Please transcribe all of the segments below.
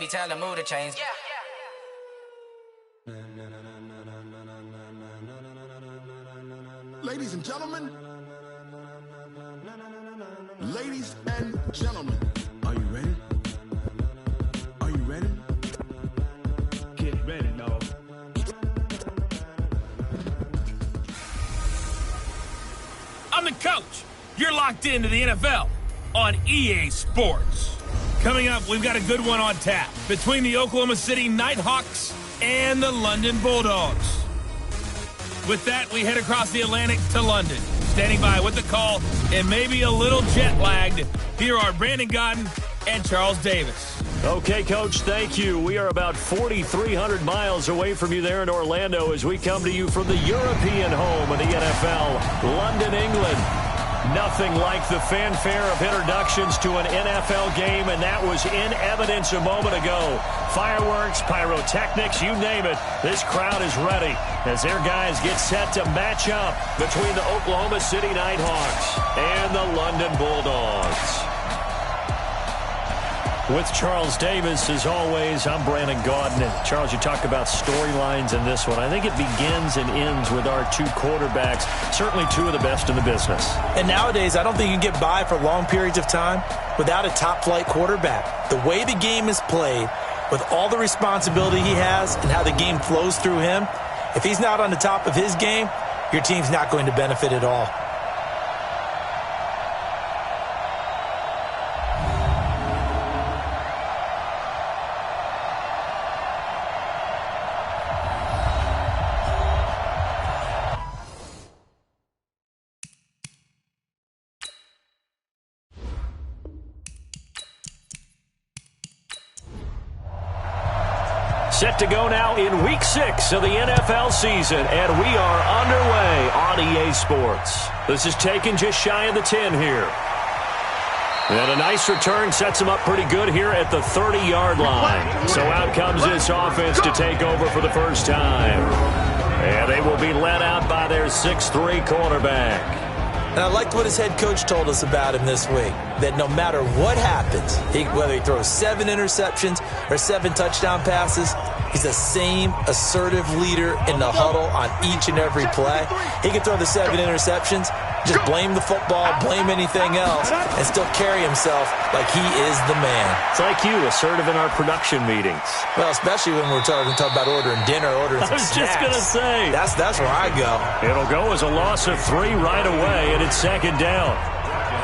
tell the mood to change. Ladies and gentlemen, ladies and gentlemen, are you ready? Are you ready? Get ready, dog. I'm the coach. You're locked into the NFL on EA Sports. Coming up, we've got a good one on tap between the Oklahoma City Nighthawks and the London Bulldogs. With that, we head across the Atlantic to London. Standing by with the call and maybe a little jet-lagged, here are Brandon Godden and Charles Davis. Okay, Coach, thank you. We are about 4,300 miles away from you there in Orlando as we come to you from the European home of the NFL, London, England. Nothing like the fanfare of introductions to an NFL game, and that was in evidence a moment ago. Fireworks, pyrotechnics, you name it. This crowd is ready as their guys get set to match up between the Oklahoma City Nighthawks and the London Bulldogs. With Charles Davis, as always, I'm Brandon Gaudin. And Charles, you talk about storylines in this one. I think it begins and ends with our two quarterbacks, certainly two of the best in the business. And nowadays, I don't think you can get by for long periods of time without a top-flight quarterback. The way the game is played, with all the responsibility he has and how the game flows through him, if he's not on the top of his game, your team's not going to benefit at all. Set to go now in Week 6 of the NFL season, and we are underway on EA Sports. This is taken just shy of the 10 here. And a nice return sets them up pretty good here at the 30-yard line. So out comes this offense to take over for the first time. And they will be led out by their 6'3 quarterback. And I liked what his head coach told us about him this week, that no matter what happens, whether he throws 7 interceptions or 7 touchdown passes, he's the same assertive leader in the huddle on each and every play. He can throw the 7 interceptions, just blame the football, blame anything else, and still carry himself like he is the man. It's like you, assertive in our production meetings. Well, especially when we're talking about ordering dinner, ordering some snacks. I was just going to say. That's where I go. It'll go as a loss of 3 right away, and it's second down.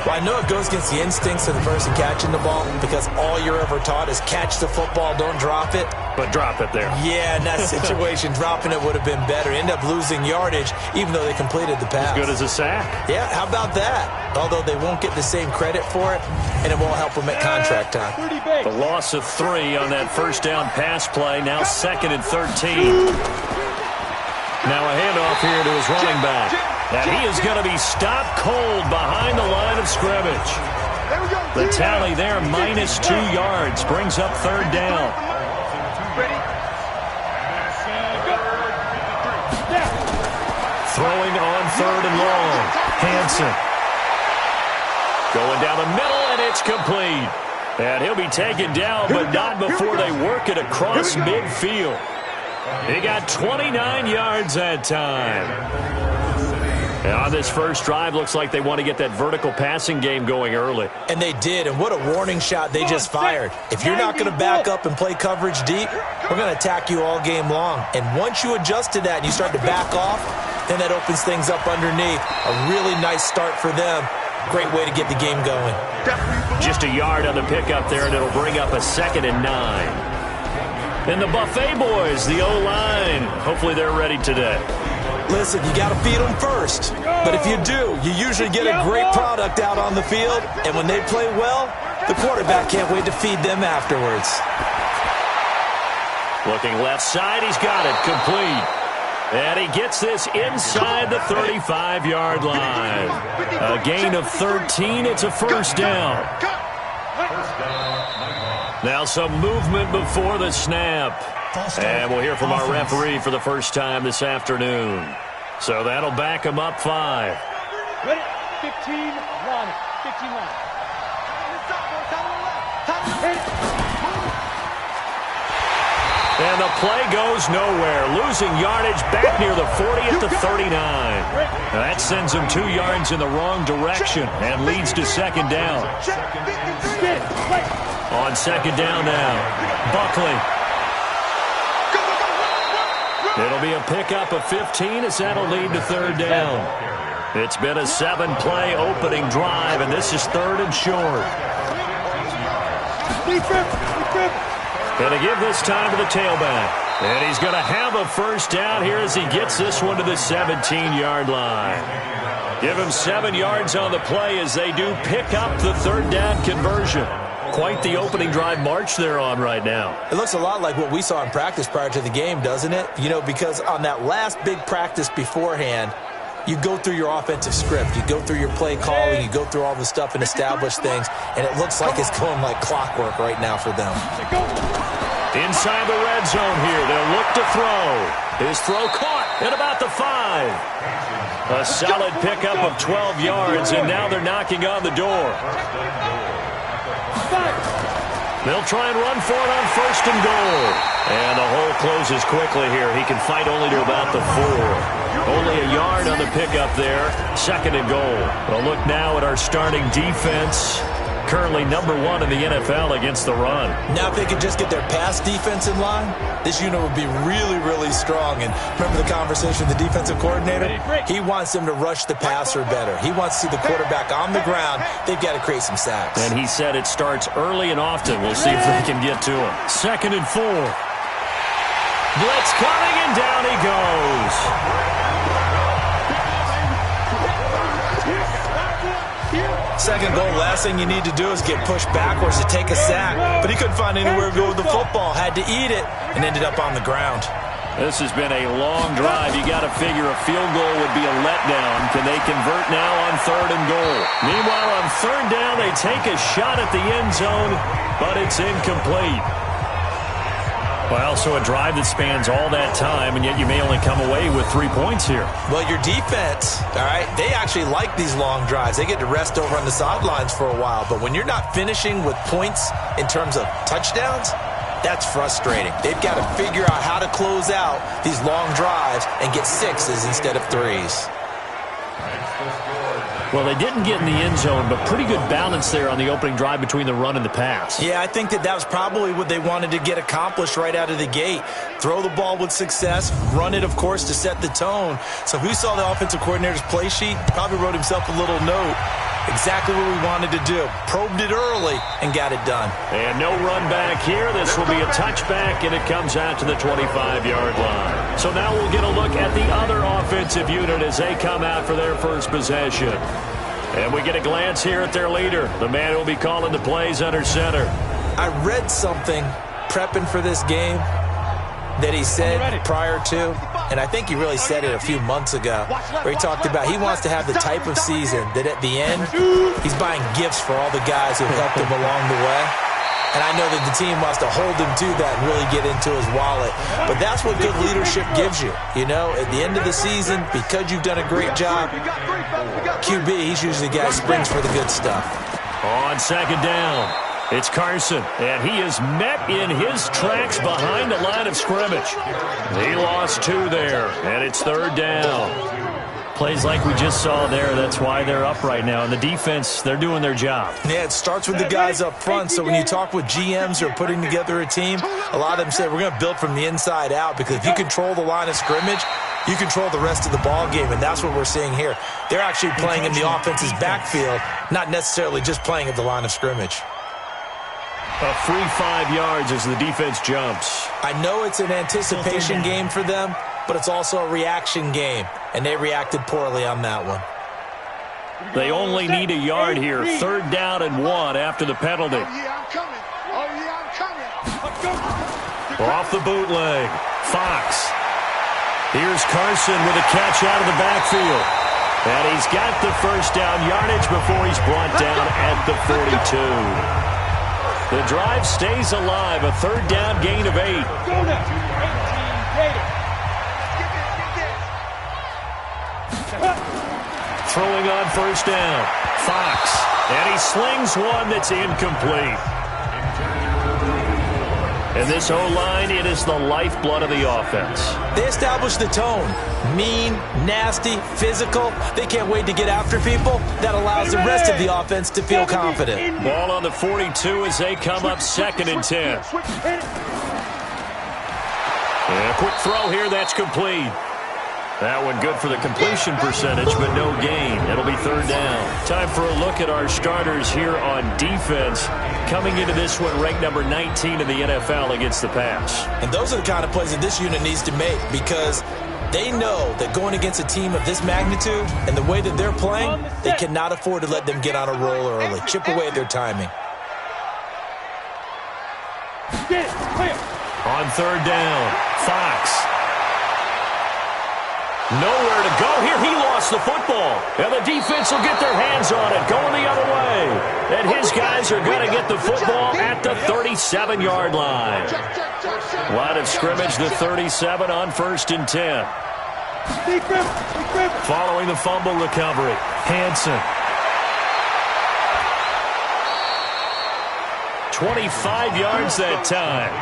Well, I know it goes against the instincts of the person catching the ball because all you're ever taught is catch the football, don't drop it. But drop it there. Yeah, in that situation, dropping it would have been better. End up losing yardage, even though they completed the pass. As good as a sack. Yeah, how about that? Although they won't get the same credit for it, and it won't help them at contract time. The loss of 3 on that first down pass play, now second and 13. Now a handoff here to his running back. And he is going to be stopped cold behind the line of scrimmage. The tally there, minus 2 yards, brings up third down. Throwing on third and long. Hansen. Going down the middle, and it's complete. And he'll be taken down, but not before they work it across midfield. He got 29 yards that time. And on this first drive, looks like they want to get that vertical passing game going early. And they did, and what a warning shot they just fired. If you're not going to back up and play coverage deep, we're going to attack you all game long. And once you adjust to that and you start to back off, then that opens things up underneath. A really nice start for them. Great way to get the game going. Just a yard on the pickup there, and it'll bring up a 2nd and 9. And the Buffet boys, the O-line, hopefully they're ready today. Listen, you got to feed them first. But if you do, you usually get a great product out on the field. And when they play well, the quarterback can't wait to feed them afterwards. Looking left side, he's got it, complete. And he gets this inside the 35-yard line. A gain of 13, it's a first down. Now some movement before the snap. And we'll hear from our referee for the first time this afternoon. So that'll back him up 5. Ready? 15, line. 15, line. And the play goes nowhere. Losing yardage back near the 40 at the 39. That sends him 2 yards in the wrong direction and leads to second down. On second down now, Buckley. It'll be a pickup of 15 as that'll lead to third down. It's been a 7-play opening drive, and this is third and short. Going to give this time to the tailback. And he's going to have a first down here as he gets this one to the 17-yard line. Give him 7 yards on the play as they do pick up the third down conversion. Quite the opening drive march they're on right now. It looks a lot like what we saw in practice prior to the game, doesn't it? You know, because on that last big practice beforehand, you go through your offensive script. You go through your play calling. You go through all the stuff and establish things. And it looks like it's going like clockwork right now for them. Inside the red zone here. They'll look to throw. His throw caught at about the 5. A solid pickup of 12 yards, and now they're knocking on the door. They'll try and run for it on first and goal. And the hole closes quickly here. He can fight only to about the 4. Only a yard on the pickup there. Second and goal. We'll look now at our starting defense. Currently number 1 in the NFL against the run. Now if they could just get their pass defense in line, this unit would be really, really strong. And remember the conversation with the defensive coordinator? He wants them to rush the passer better. He wants to see the quarterback on the ground. They've got to create some sacks. And he said it starts early and often. We'll see if they can get to him. Second and 4. Blitz coming, and down he goes. Second goal, last thing you need to do is get pushed backwards to take a sack. But he couldn't find anywhere to go with the football. Had to eat it and ended up on the ground. This has been a long drive. You got to figure a field goal would be a letdown. Can they convert now on third and goal? Meanwhile, on third down, they take a shot at the end zone, but it's incomplete. Well, so a drive that spans all that time, and yet you may only come away with 3 points here. Well, your defense, all right, they actually like these long drives. They get to rest over on the sidelines for a while. But when you're not finishing with points in terms of touchdowns, that's frustrating. They've got to figure out how to close out these long drives and get 6s instead of 3s. Well, they didn't get in the end zone, but pretty good balance there on the opening drive between the run and the pass. Yeah, I think that was probably what they wanted to get accomplished right out of the gate. Throw the ball with success, run it, of course, to set the tone. So who saw the offensive coordinator's play sheet probably wrote himself a little note. Exactly what we wanted to do. Probed it early and got it done. And no run back here. This will be a touchback, and it comes out to the 25-yard line. So now we'll get a look at the other offensive unit as they come out for their first possession. And we get a glance here at their leader, the man who will be calling the plays under center. I read something prepping for this game that he said prior to, and I think he really said it a few months ago, where he talked about he wants to have the type of season that at the end, he's buying gifts for all the guys who helped him along the way. And I know that the team wants to hold him to that and really get into his wallet. But that's what good leadership gives you. You know, at the end of the season, because you've done a great job, QB, he's usually the guy who springs for the good stuff. On second down, it's Carson, and he is met in his tracks behind the line of scrimmage. He lost 2 there, and it's third down. Plays like we just saw there. That's why they're up right now. And the defense, they're doing their job. Yeah, it starts with the guys up front. So when you talk with GMs who are putting together a team, a lot of them say we're going to build from the inside out, because if you control the line of scrimmage, you control the rest of the ball game, and that's what we're seeing here. They're actually playing in the offense's backfield, not necessarily just playing at the line of scrimmage. A free 5 yards as the defense jumps. I know it's an anticipation game for them, but it's also a reaction game, and they reacted poorly on that one. They only need a yard here. Third down and 1 after the penalty. Oh, yeah, I'm coming. Oh, yeah, I'm coming. Off the bootleg. Fox. Here's Carson with a catch out of the backfield. And he's got the first down yardage before he's brought down at the 42. The drive stays alive. A third down gain of 8. Go now. Throwing on first down. Fox. And he slings one that's incomplete. And this O-line, it is the lifeblood of the offense. They establish the tone. Mean, nasty, physical. They can't wait to get after people. That allows the rest of the offense to feel confident. Ball on the 42 as they come up 2nd and 10. And a quick throw here, that's complete. That one good for the completion percentage, but no gain. It'll be 3rd down. Time for a look at our starters here on defense. Coming into this one, ranked number 19 in the NFL against the pass. And those are the kind of plays that this unit needs to make, because they know that going against a team of this magnitude and the way that they're playing, they cannot afford to let them get on a roll early. Chip away at their timing. On 3rd down, Fox. Nowhere to go here. He lost the football. And the defense will get their hands on it, going the other way. And his guys are going to get the football at the 37-yard line. Line of scrimmage, the 37 on 1st and 10. Following the fumble recovery, Hansen. 25 yards that time.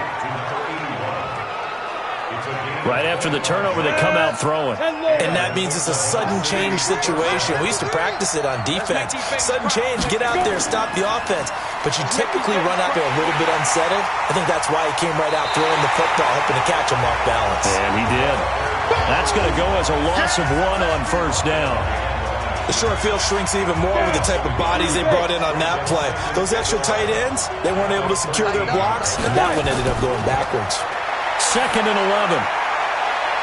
Right after the turnover, they come out throwing. And that means it's a sudden change situation. We used to practice it on defense. Sudden change, get out there, stop the offense. But you typically run out there a little bit unsettled. I think that's why he came right out throwing the football, hoping to catch him off balance. And he did. That's going to go as a loss of 1 on 1st down. The short field shrinks even more with the type of bodies they brought in on that play. Those extra tight ends, they weren't able to secure their blocks, and that one ended up going backwards. 2nd and 11.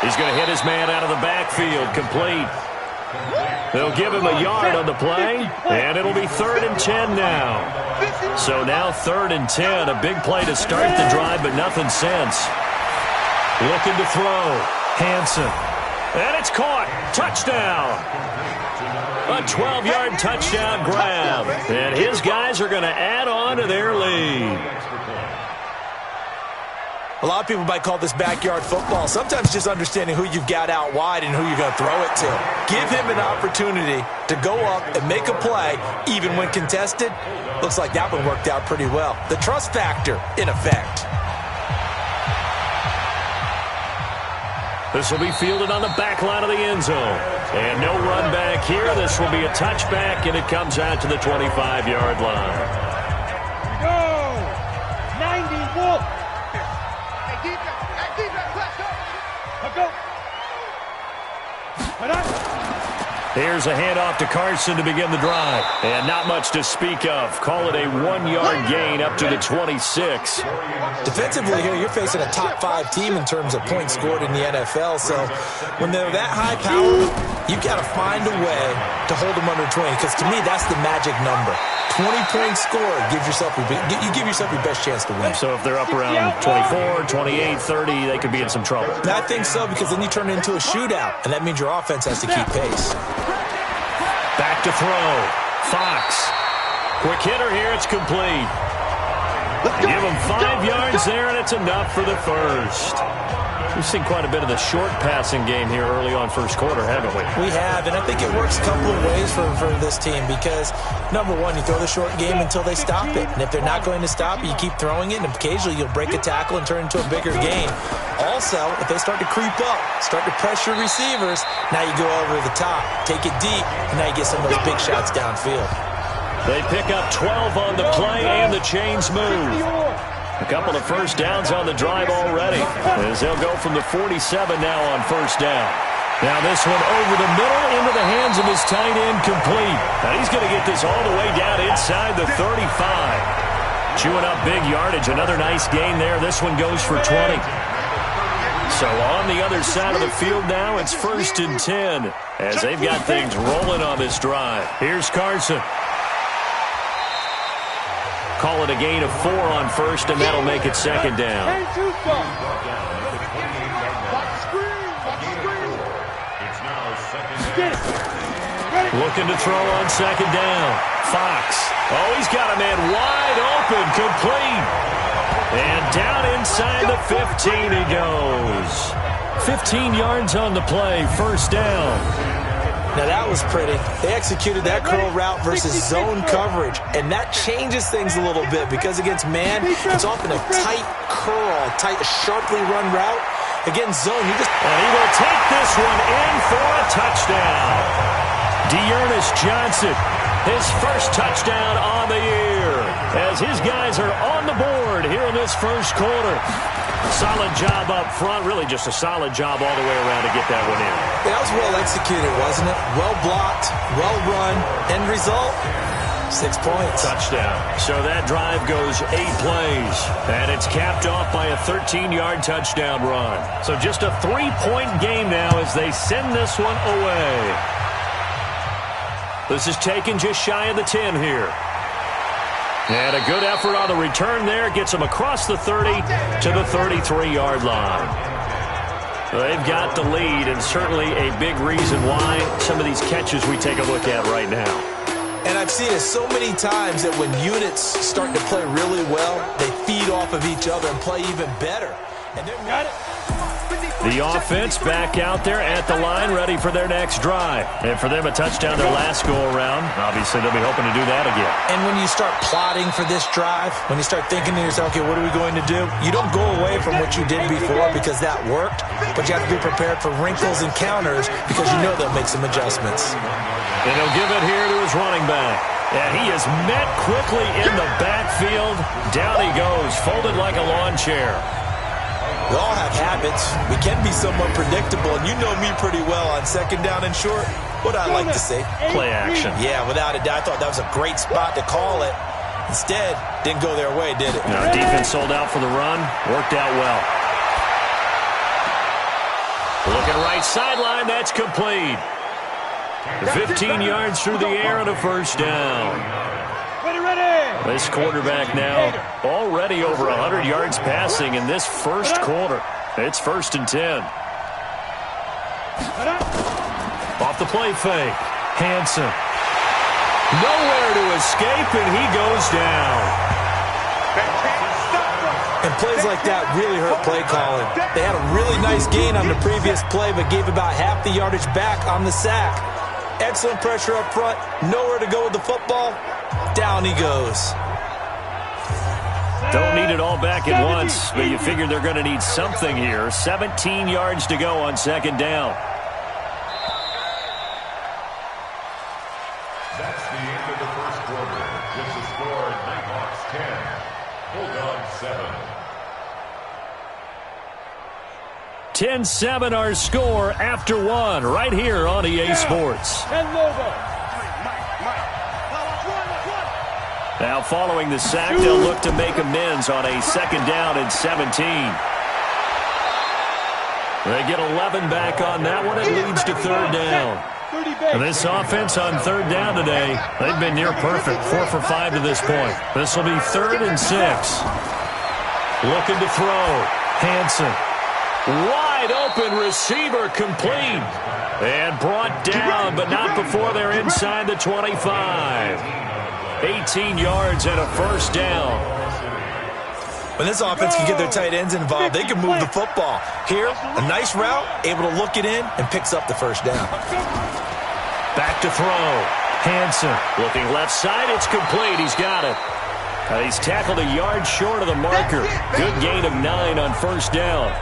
He's going to hit his man out of the backfield, complete. They'll give him a yard on the play, and it'll be 3rd and 10 now. So now 3rd and 10, a big play to start the drive, but nothing since. Looking to throw, Hansen. And it's caught. Touchdown. A 12-yard touchdown grab. And his guys are going to add on to their lead. A lot of people might call this backyard football. Sometimes just understanding who you've got out wide and who you're going to throw it to. Give him an opportunity to go up and make a play, even when contested. Looks like that one worked out pretty well. The trust factor in effect. This will be fielded on the back line of the end zone. And no run back here. This will be a touchback, and it comes out to the 25-yard line. Go! 90 Wolf! Here's a handoff to Carson to begin the drive. And not much to speak of. Call it a 1-yard gain up to the 26. Defensively here, you're facing a top 5 team in terms of points scored in the NFL. So when they're that high powered, you've got to find a way to hold them under 20. Because to me, that's the magic number. 20-point score gives yourself you give yourself your best chance to win. So if they're up around 24, 28, 30, they could be in some trouble. And I think so, because then you turn it into a shootout, and that means your offense has to keep pace. Back to throw. Fox. Quick hitter here. It's complete. They give him 5 yards there, and it's enough for the first. We've seen quite a bit of the short passing game here early on first quarter, haven't we? We have, and I think it works a couple of ways for this team because, number one, you throw the short game until they stop it. And if they're not going to stop it, you keep throwing it, and occasionally you'll break a tackle and turn it into a bigger gain. Also, if they start to creep up, start to pressure receivers, now you go over the top, take it deep, and now you get some of those big shots downfield. They pick up 12 on the play, and the chains move. A couple of first downs on the drive already, as they'll go from the 47 now on first down. Now this one over the middle into the hands of his tight end, complete. Now he's going to get this all the way down inside the 35. Chewing up big yardage, another nice gain there. This one goes for 20. So on the other side of the field now, it's 1st and 10, as they've got things rolling on this drive. Here's Carson. Call it a gain of 4 on first, and that'll make it 2nd down. Looking to throw on 2nd down. Fox. Oh, he's got a man wide open, complete. And down inside the 15 he goes. 15 yards on the play, 1st down. Now that was pretty. They executed that curl route versus zone coverage, and that changes things a little bit because against man, it's often a tight curl, a sharply run route. Against zone, you just... And he will take this one in for a touchdown. Dearness Johnson, his first touchdown on the year, as his guys are on the board here in this first quarter. Solid job up front, really just a solid job all the way around to get that one in. That was well executed, wasn't it? Well blocked, well run. End result, 6 points. Touchdown. So that drive goes 8 plays, and it's capped off by a 13-yard touchdown run. So just a 3-point game now as they send this one away. This is taken just shy of the 10 here. And a good effort on the return there. Gets them across the 30 to the 33-yard line. They've got the lead, and certainly a big reason why some of these catches we take a look at right now. And I've seen it so many times that when units start to play really well, they feed off of each other and play even better. And they're got it. The offense back out there at the line, ready for their next drive. And for them, a touchdown their last go-around. Obviously, they'll be hoping to do that again. And when you start plotting for this drive, when you start thinking to yourself, okay, what are we going to do? You don't go away from what you did before because that worked, but you have to be prepared for wrinkles and counters because you know they'll make some adjustments. And he'll give it here to his running back. And he is met quickly in the backfield. Down he goes, folded like a lawn chair. We all have habits. We can be somewhat predictable, and you know me pretty well on second down and short. What I like to say? Play action. Yeah, without a doubt. I thought that was a great spot to call it. Instead, didn't go their way, did it? Now, defense sold out for the run. Worked out well. Looking right sideline. That's complete. 15 yards through the air and a first down. This quarterback now already over 100 yards passing in this first quarter. It's 1st and 10. Off the play fake. Hansen. Nowhere to escape, and he goes down. And plays like that really hurt play calling. They had a really nice gain on the previous play, but gave about half the yardage back on the sack. Excellent pressure up front. Nowhere to go with the football. Down he goes. Don't need it all back at once, but you figure they're going to need something here. 17 yards to go on second down. That's the end of the first quarter. Just the score, Nighthawks 10, Bulldogs 7. 10-7 our score after one right here on EA Sports. Now following the sack, they'll look to make amends on a second down and 17. They get 11 back on that one. It leads to third down. And this offense on third down today, they've been near perfect. 4 for 5 to this point. This will be 3rd and 6. Looking to throw. Hansen. Wide open receiver complete. And brought down, but not before they're inside the 25. 18 yards and a first down. When this offense can get their tight ends involved, they can move the football. Here, a nice route, able to look it in, and picks up the first down. Back to throw. Hansen looking left side. It's complete. He's got it. He's tackled a yard short of the marker. Good gain of 9 on first down.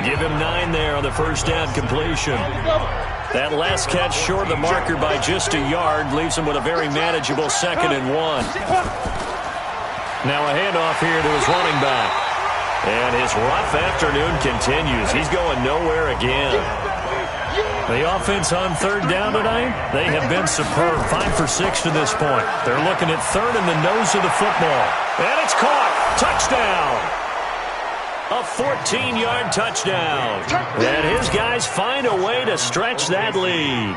Give him 9 there on the first down completion. That last catch short of the marker by just a yard leaves him with a very manageable 2nd and 1. Now a handoff here to his running back. And his rough afternoon continues. He's going nowhere again. The offense on third down tonight, they have been superb. 5 for 6 to this point. They're looking at 3rd in the nose of the football. And it's caught. Touchdown. A 14-yard touchdown. And his guys find a way to stretch that lead.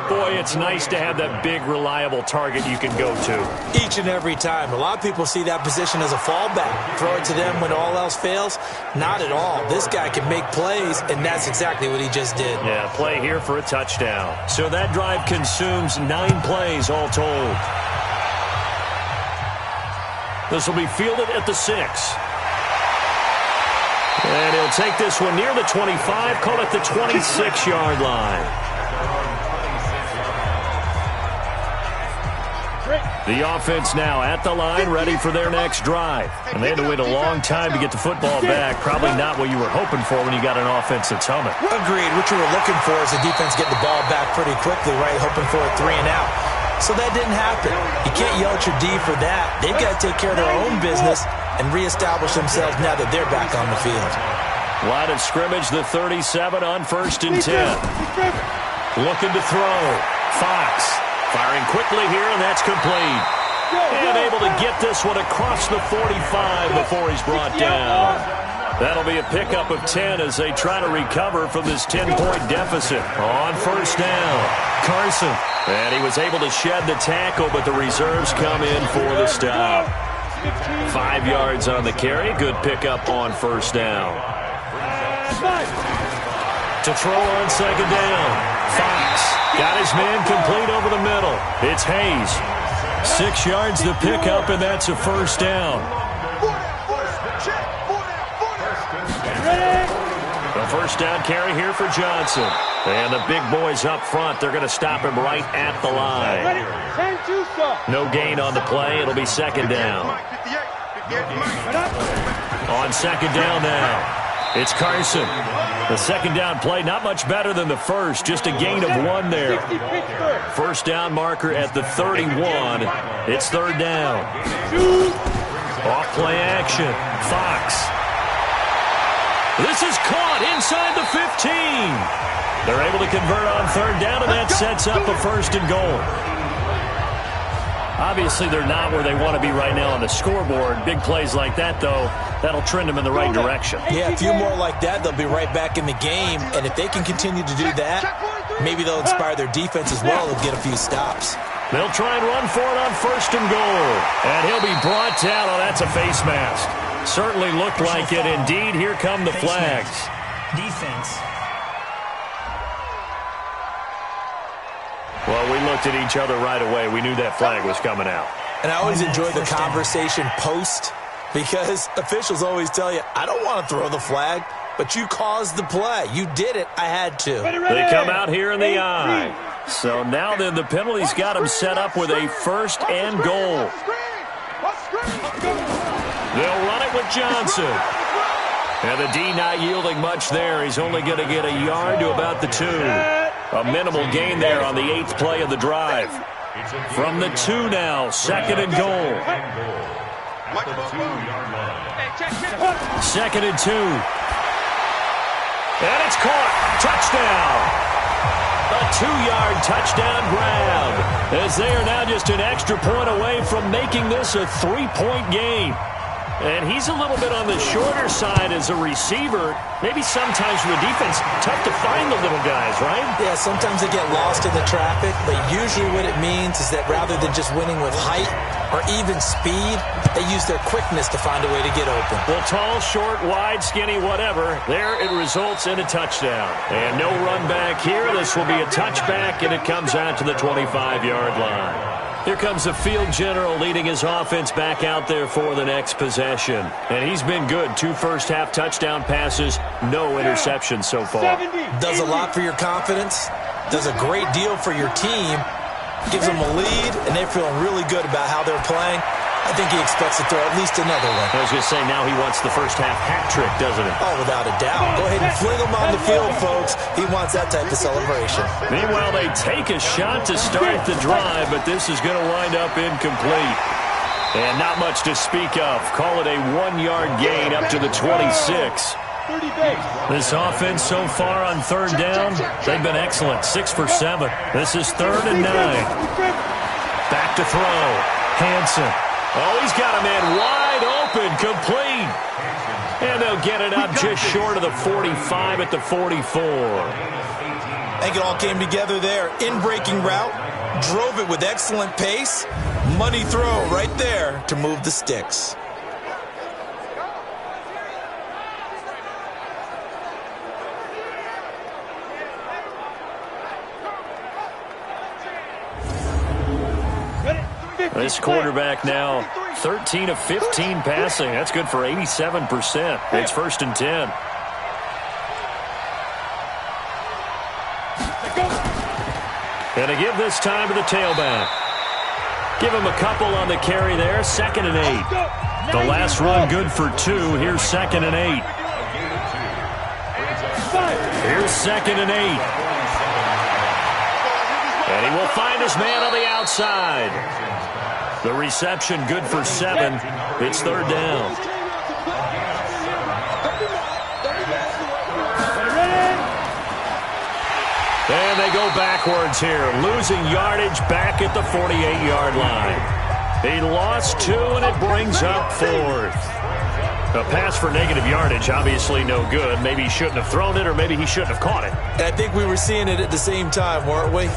Boy, it's nice to have that big, reliable target you can go to. Each and every time. A lot of people see that position as a fallback. Throw it to them when all else fails. Not at all. This guy can make plays, and that's exactly what he just did. Yeah, play here for a touchdown. So that drive consumes 9 plays all told. This will be fielded at the 6. And he'll take this one near the 25, call it the 26-yard line. The offense now at the line, ready for their next drive. And they had to wait a long time to get the football back. Probably not what you were hoping for when you got an offense that's humming. Agreed. What you were looking for is the defense get the ball back pretty quickly, right? Hoping for a 3 and out. So that didn't happen. You can't yell at your D for that. They've got to take care of their own business and reestablish themselves now that they're back on the field. Line of scrimmage, the 37 on 1st and 10. Looking to throw. Fox firing quickly here, and that's complete. And able to get this one across the 45 before he's brought down. That'll be a pickup of 10 as they try to recover from this 10-point deficit. On 1st down, Carson. And he was able to shed the tackle, but the reserves come in for the stop. 5 yards on the carry. Good pickup on 1st down. To throw on 2nd down. Fox got his man complete over the middle. It's Hayes. 6 yards to pick up, and that's a 1st down. The 1st down carry here for Johnson. And the big boys up front, they're going to stop him right at the line. No gain on the play. It'll be 2nd down. On 2nd down now. It's Carson. The 2nd down play, not much better than the first, just a gain of 1 there. 1st down marker at the 31. It's 3rd down. Off play action. Fox. This is caught inside the 15. They're able to convert on 3rd down, and that sets up a 1st and goal. Obviously, they're not where they want to be right now on the scoreboard. Big plays like that, though, that'll trend them in the right direction. Yeah, a few more like that, they'll be right back in the game. And if they can continue to do that, maybe they'll inspire their defense as well and get a few stops. They'll try and run for it on 1st and goal. And he'll be brought down. Oh, that's a face mask. Certainly looked like it. Indeed, here come the flags. Defense. Well, we looked at each other right away. We knew that flag was coming out. And I always enjoy the conversation post because officials always tell you, I don't want to throw the flag, but you caused the play. You did it. I had to. They come out here in the eye. So now then the penalty's got him set up with a 1st and goal. They'll run it with Johnson. And the D not yielding much there. He's only going to get a yard to about the 2. A minimal gain there on the 8th play of the drive. From the 2 now, 2nd and goal. 2nd and 2. And it's caught. Touchdown. A 2-yard touchdown grab. As they are now just an extra point away from making this a 3-point game. And he's a little bit on the shorter side as a receiver. Maybe sometimes for the defense, tough to find the little guys, right? Yeah, sometimes they get lost in the traffic, but usually what it means is that rather than just winning with height or even speed, they use their quickness to find a way to get open. Well, tall, short, wide, skinny, whatever. There it results in a touchdown. And no run back here. This will be a touchback, and it comes out to the 25-yard line. Here comes the field general leading his offense back out there for the next possession. And he's been good. 2 first-half touchdown passes, no interceptions so far. Does a lot for your confidence, does a great deal for your team, gives them a lead, and they're feeling really good about how they're playing. I think he expects to throw at least another one. I was going to say, now he wants the first-half hat trick, doesn't he? Oh, without a doubt. Go ahead and fling him on the field, folks. He wants that type of celebration. Meanwhile, they take a shot to start the drive, but this is going to wind up incomplete. And not much to speak of. Call it a 1-yard gain up to the 26. This offense so far on 3rd down, they've been excellent. 6 for 7. This is 3rd and 9. Back to throw. Hansen. Oh, he's got a man wide open, complete. And they'll get it up just short of the 45 at the 44. I think it all came together there. In-breaking route, drove it with excellent pace. Money throw right there to move the sticks. This quarterback now 13 of 15 passing. That's good for 87%. It's 1st and 10. And to give this time to the tailback. Give him a couple on the carry there. 2nd and 8. The last run good for 2. Here's 2nd and 8. Here's 2nd and 8. And he will find his man on the outside. The reception good for 7. It's 3rd down. And they go backwards here, losing yardage back at the 48-yard line. He lost 2, and it brings up 4th. A pass for negative yardage, obviously no good. Maybe he shouldn't have thrown it, or maybe he shouldn't have caught it. I think we were seeing it at the same time, weren't we?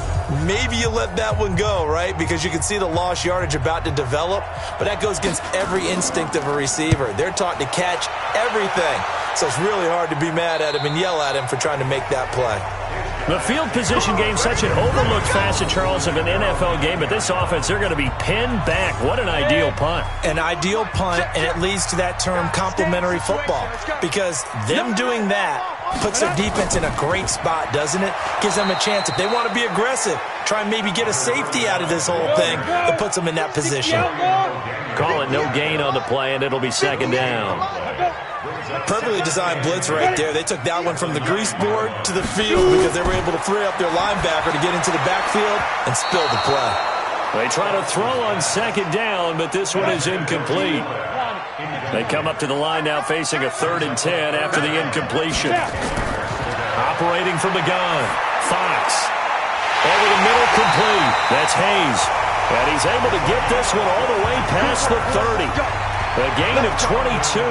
Maybe you let that one go, right? Because you can see the lost yardage about to develop, but that goes against every instinct of a receiver. They're taught to catch everything, so it's really hard to be mad at him and yell at him for trying to make that play. The field position game, such an overlooked facet, Charles, of an NFL game, but this offense, they're going to be pinned back. What an ideal punt. An ideal punt, and it leads to that term complementary football, because them doing that puts their defense in a great spot, doesn't it? Gives them a chance. If they want to be aggressive, try and maybe get a safety out of this whole thing, it puts them in that position. Call it no gain on the play, and it'll be 2nd down. Perfectly designed blitz right there. They took that one from the grease board to the field because they were able to free up their linebacker to get into the backfield and spill the play. They try to throw on 2nd down, but this one is incomplete. They come up to the line now facing a 3rd and 10 after the incompletion. Operating from the gun, Fox. Over the middle, complete. That's Hayes. And he's able to get this one all the way past the 30. A gain of 22.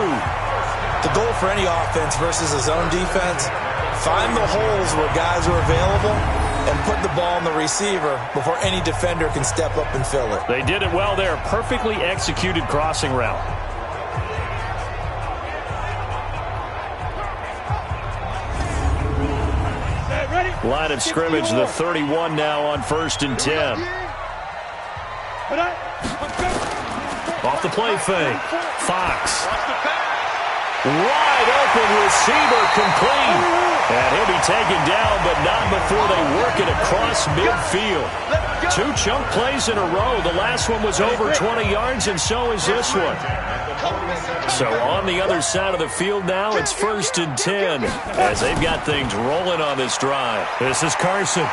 The goal for any offense versus a zone defense, find the holes where guys are available and put the ball on the receiver before any defender can step up and fill it. They did it well there. Perfectly executed crossing route. Line of scrimmage, the 31 now on 1st and 10. Off the play fake. Fox. Wide open receiver, complete. And he'll be taken down, but not before they work it across midfield. 2 chunk plays in a row. The last one was over 20 yards, and so is this one. So on the other side of the field now, it's 1st and 10 as they've got things rolling on this drive. This is Carson.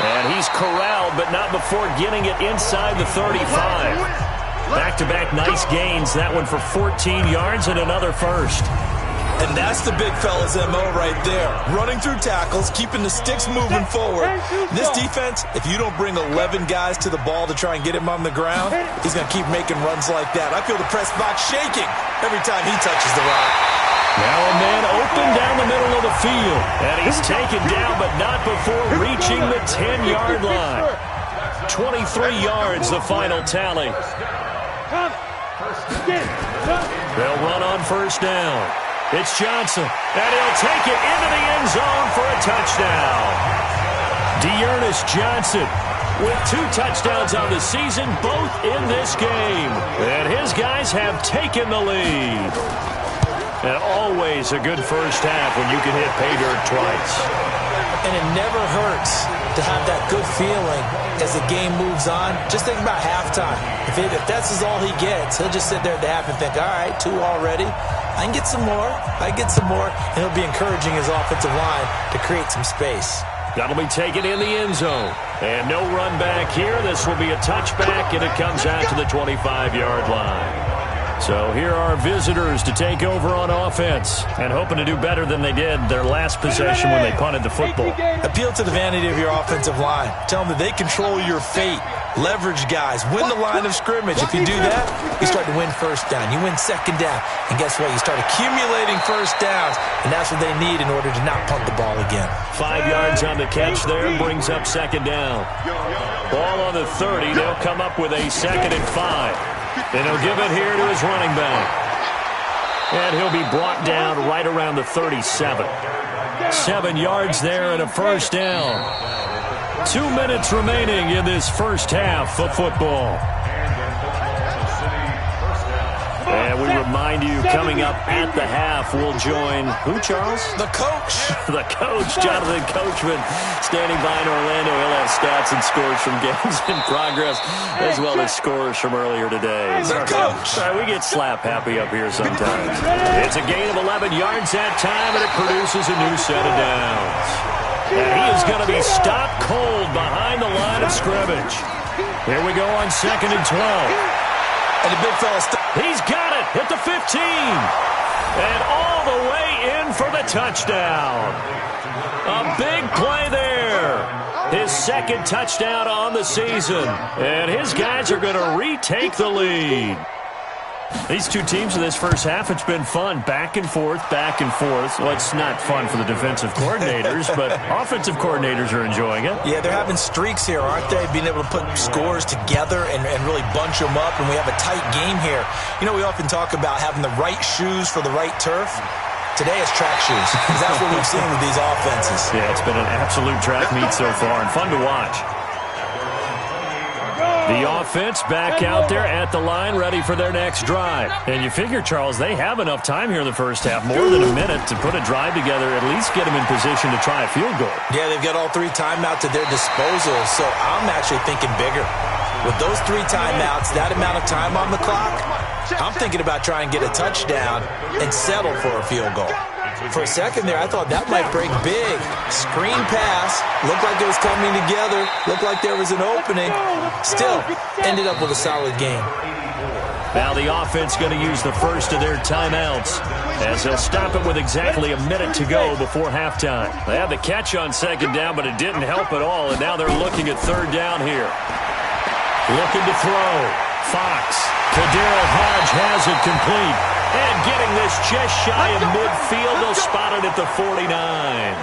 And he's corralled, but not before getting it inside the 35. Back-to-back nice gains. That one for 14 yards and another first. And that's the big fella's MO right there. Running through tackles, keeping the sticks moving forward. This defense, if you don't bring 11 guys to the ball to try and get him on the ground, he's going to keep making runs like that. I feel the press box shaking every time he touches the rock. Now a man open down the middle of the field. And he's taken down, but not before reaching the 10-yard line. 23 yards, the final tally. They'll run on 1st down. It's Johnson, and he'll take it into the end zone for a touchdown. Dearness Johnson with 2 touchdowns on the season, both in this game. And his guys have taken the lead. And always a good first half when you can hit pay dirt twice. And it never hurts to have that good feeling as the game moves on. Just think about halftime. If that's all he gets, he'll just sit there at the half and think, all right, 2 already. I can get some more. I get some more. And he'll be encouraging his offensive line to create some space. That'll be taken in the end zone. And no run back here. This will be a touchback, and it comes out to the 25-yard line. So here are visitors to take over on offense and hoping to do better than they did their last possession when they punted the football. Appeal to the vanity of your offensive line. Tell them that they control your fate. Leverage guys. Win the line of scrimmage. If you do that, you start to win 1st down. You win 2nd down. And guess what? You start accumulating 1st downs, and that's what they need in order to not punt the ball again. 5 yards on the catch there. Brings up 2nd down. Ball on the 30. They'll come up with a 2nd and 5. And he'll give it here to his running back. And he'll be brought down right around the 37. 7 yards there and a 1st down. 2 minutes remaining in this first half of football. And we remind remind you, coming up at the half, we'll join who, Charles? The coach. The coach, Jonathan Coachman, standing by in Orlando. He'll have stats and scores from games in progress, as well as scores from earlier today. The coach. We get slap happy up here sometimes. It's a gain of 11 yards that time, and it produces a new set of downs. And he is going to be stopped cold behind the line of scrimmage. Here we go on 2nd and 12. And the big fella. He's got it at the 15. And all the way in for the touchdown. A big play there. His second touchdown on the season. And his guys are going to retake the lead. These two teams in this first half, it's been fun. Back and forth, back and forth. Well, it's not fun for the defensive coordinators, but offensive coordinators are enjoying it. Yeah, they're having streaks here, aren't they? Being able to put scores together and really bunch them up, and we have a tight game here. You know, we often talk about having the right shoes for the right turf. Today it's track shoes, because that's what we've seen with these offenses. Yeah, it's been an absolute track meet so far, and fun to watch. The offense back out there at the line, ready for their next drive. And you figure, Charles, they have enough time here in the first half, more than a minute, to put a drive together, at least get them in position to try a field goal. Yeah, they've got all 3 timeouts at their disposal, so I'm actually thinking bigger. With those 3 timeouts, that amount of time on the clock, I'm thinking about trying to get a touchdown and settle for a field goal. For a second there, I thought that might break big. Screen pass. Looked like it was coming together. Looked like there was an opening. Still, ended up with a solid game. Now the offense going to use the first of their timeouts, as they'll stop it with exactly a minute to go before halftime. They had the catch on 2nd down, but it didn't help at all, and now they're looking at 3rd down here. Looking to throw. Fox. Kaderl Hodge has it complete. And getting this just shy of midfield, they'll spot it at the 49.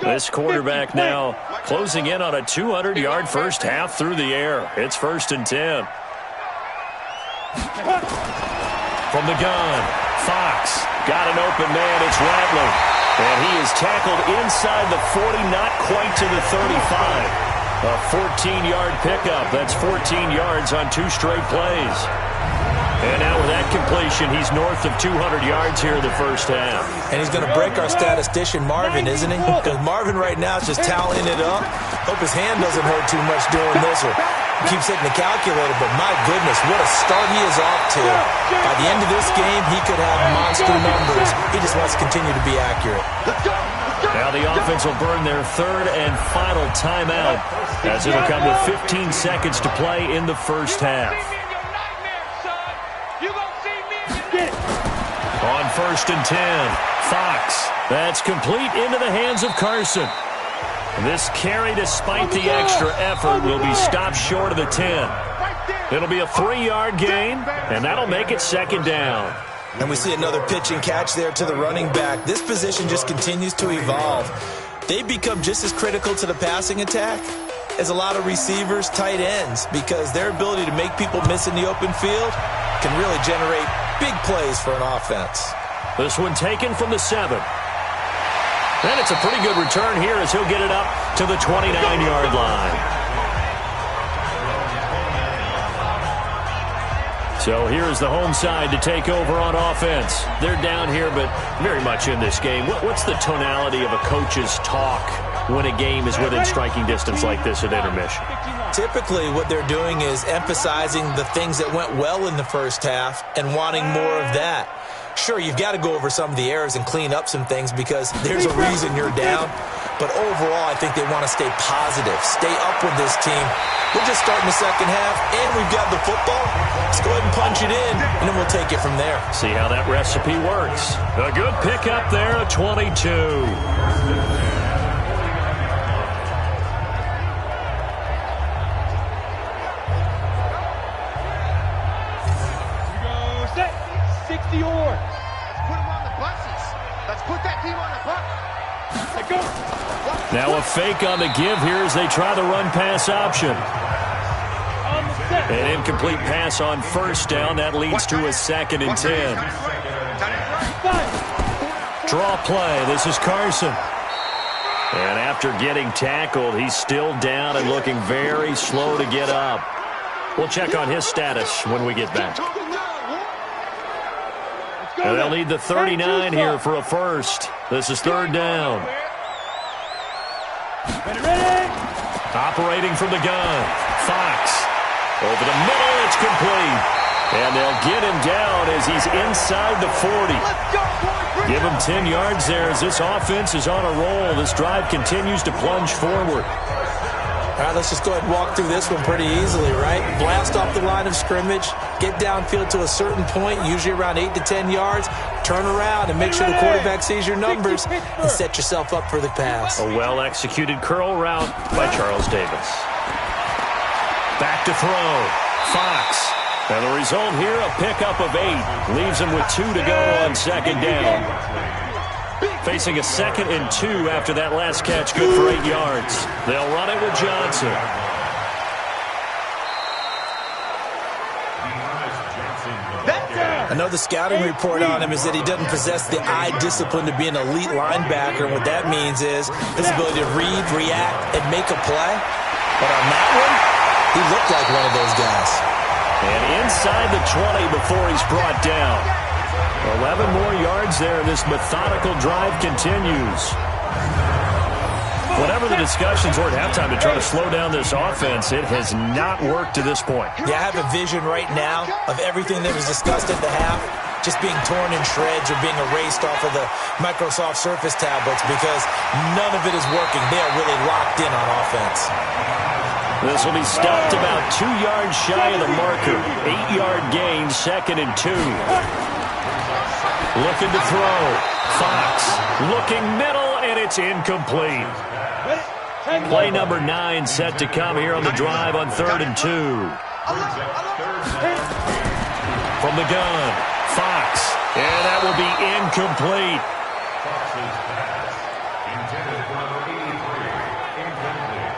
This quarterback now closing in on a 200-yard first half through the air. It's 1st and 10. From the gun, Fox got an open man. It's Rattler. And he is tackled inside the 40, not quite to the 35. A 14-yard pickup. That's 14 yards on 2 straight plays. And now with that completion, he's north of 200 yards here in the first half. And he's going to break our statistician Marvin, isn't he? Because Marvin right now is just tallying it up. Hope his hand doesn't hurt too much doing this, or keeps hitting the calculator. But my goodness, what a start he is off to. By the end of this game, he could have monster numbers. He just wants to continue to be accurate. Now the offense will burn their 3rd and final timeout, as it'll come with 15 seconds to play in the first half. On 1st and 10, Fox. That's complete into the hands of Carson. This carry, despite the extra effort, will be stopped short of the 10. It'll be a 3-yard gain, and that'll make it 2nd down. And we see another pitch and catch there to the running back. This position just continues to evolve. They become just as critical to the passing attack as a lot of receivers, tight ends, because their ability to make people miss in the open field can really generate big plays for an offense. This one taken from the 7. And it's a pretty good return here as he'll get it up to the 29-yard line. So here's the home side to take over on offense. They're down here, but very much in this game. What's the tonality of a coach's talk when a game is within striking distance like this at intermission? Typically, what they're doing is emphasizing the things that went well in the first half and wanting more of that. Sure, you've got to go over some of the errors and clean up some things because there's a reason you're down. But overall, I think they want to stay positive, stay up with this team. We're just starting the second half, and we've got the football. Let's go ahead and punch it in, and then we'll take it from there. See how that recipe works. A good pickup there, a 22. Now a fake on the give here as they try the run-pass option. An incomplete pass on 1st down. That leads to a 2nd and 10. Draw play. This is Carson. And after getting tackled, he's still down and looking very slow to get up. We'll check on his status when we get back. And they'll need the 39 here for a first. This is third down. Operating from the gun. Fox. Over the middle, it's complete. And they'll get him down as he's inside the 40. Give him 10 yards there as this offense is on a roll. This drive continues to plunge forward. All right, let's just go ahead and walk through this one pretty easily, right? Blast off the line of scrimmage, get downfield to a certain point, usually around 8 to 10 yards, turn around and make sure the quarterback sees your numbers and set yourself up for the pass. A well-executed curl route by Charles Davis. Back to throw. Fox. And the result here, a pickup of 8. Leaves him with 2 to go on second down. Facing a 2nd and 2 after that last catch, good for 8 yards. They'll run it with Johnson. I know the scouting report on him is that he doesn't possess the eye discipline to be an elite linebacker. And what that means is his ability to read, react, and make a play. But on that one, he looked like one of those guys. And inside the 20 before he's brought down. 11 more yards there. This methodical drive continues. Whatever the discussions were at halftime to try to slow down this offense, it has not worked to this point. Yeah, I have a vision right now of everything that was discussed at the half just being torn in shreds or being erased off of the Microsoft Surface tablets because none of it is working. They are really locked in on offense. This will be stopped about 2 yards shy of the marker. 8-yard gain, 2nd and 2. Looking to throw. Fox looking middle, and it's incomplete. Play number 9 set to come here on the drive on 3rd and 2. From the gun, Fox. And that will be incomplete.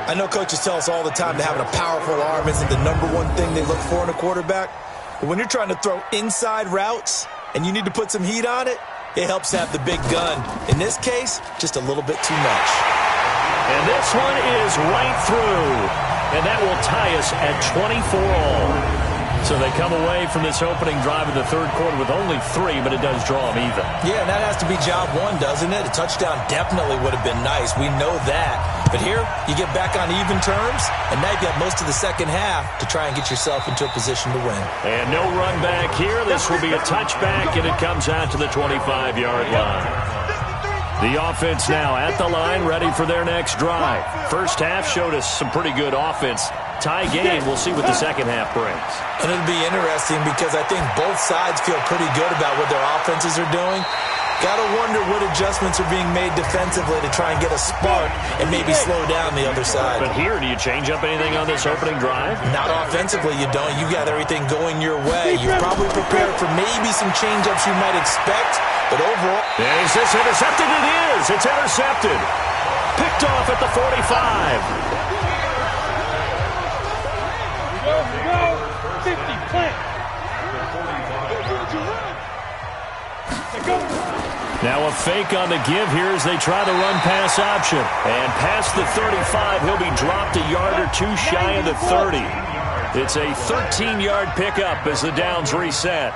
I know coaches tell us all the time that having a powerful arm isn't the number one thing they look for in a quarterback. But when you're trying to throw inside routes and you need to put some heat on it, it helps have the big gun. In this case, just a little bit too much. And this one is right through. And that will tie us at 24 all. So they come away from this opening drive in the third quarter with only 3, but it does draw them even. Yeah, and that has to be job one, doesn't it? A touchdown definitely would have been nice. We know that. But here, you get back on even terms, and now you got most of the second half to try and get yourself into a position to win. And no run back here. This will be a touchback, and it comes out to the 25-yard line. The offense now at the line, ready for their next drive. First half showed us some pretty good offense. Tie game, we'll see what the second half brings. And it'll be interesting because I think both sides feel pretty good about what their offenses are doing. Got to wonder what adjustments are being made defensively to try and get a spark and maybe slow down the other side. But here, do you change up anything on this opening drive? Not offensively, you don't. You got everything going your way. You've probably prepared for maybe some change-ups you might expect, but overall... Is this intercepted? It is! It's intercepted. Picked off at the 45. Here we go. 50, plant. Now a fake on the give here as they try the run pass option. And past the 35, he'll be dropped a yard or 2 shy of the 30. It's a 13-yard pickup as the downs reset.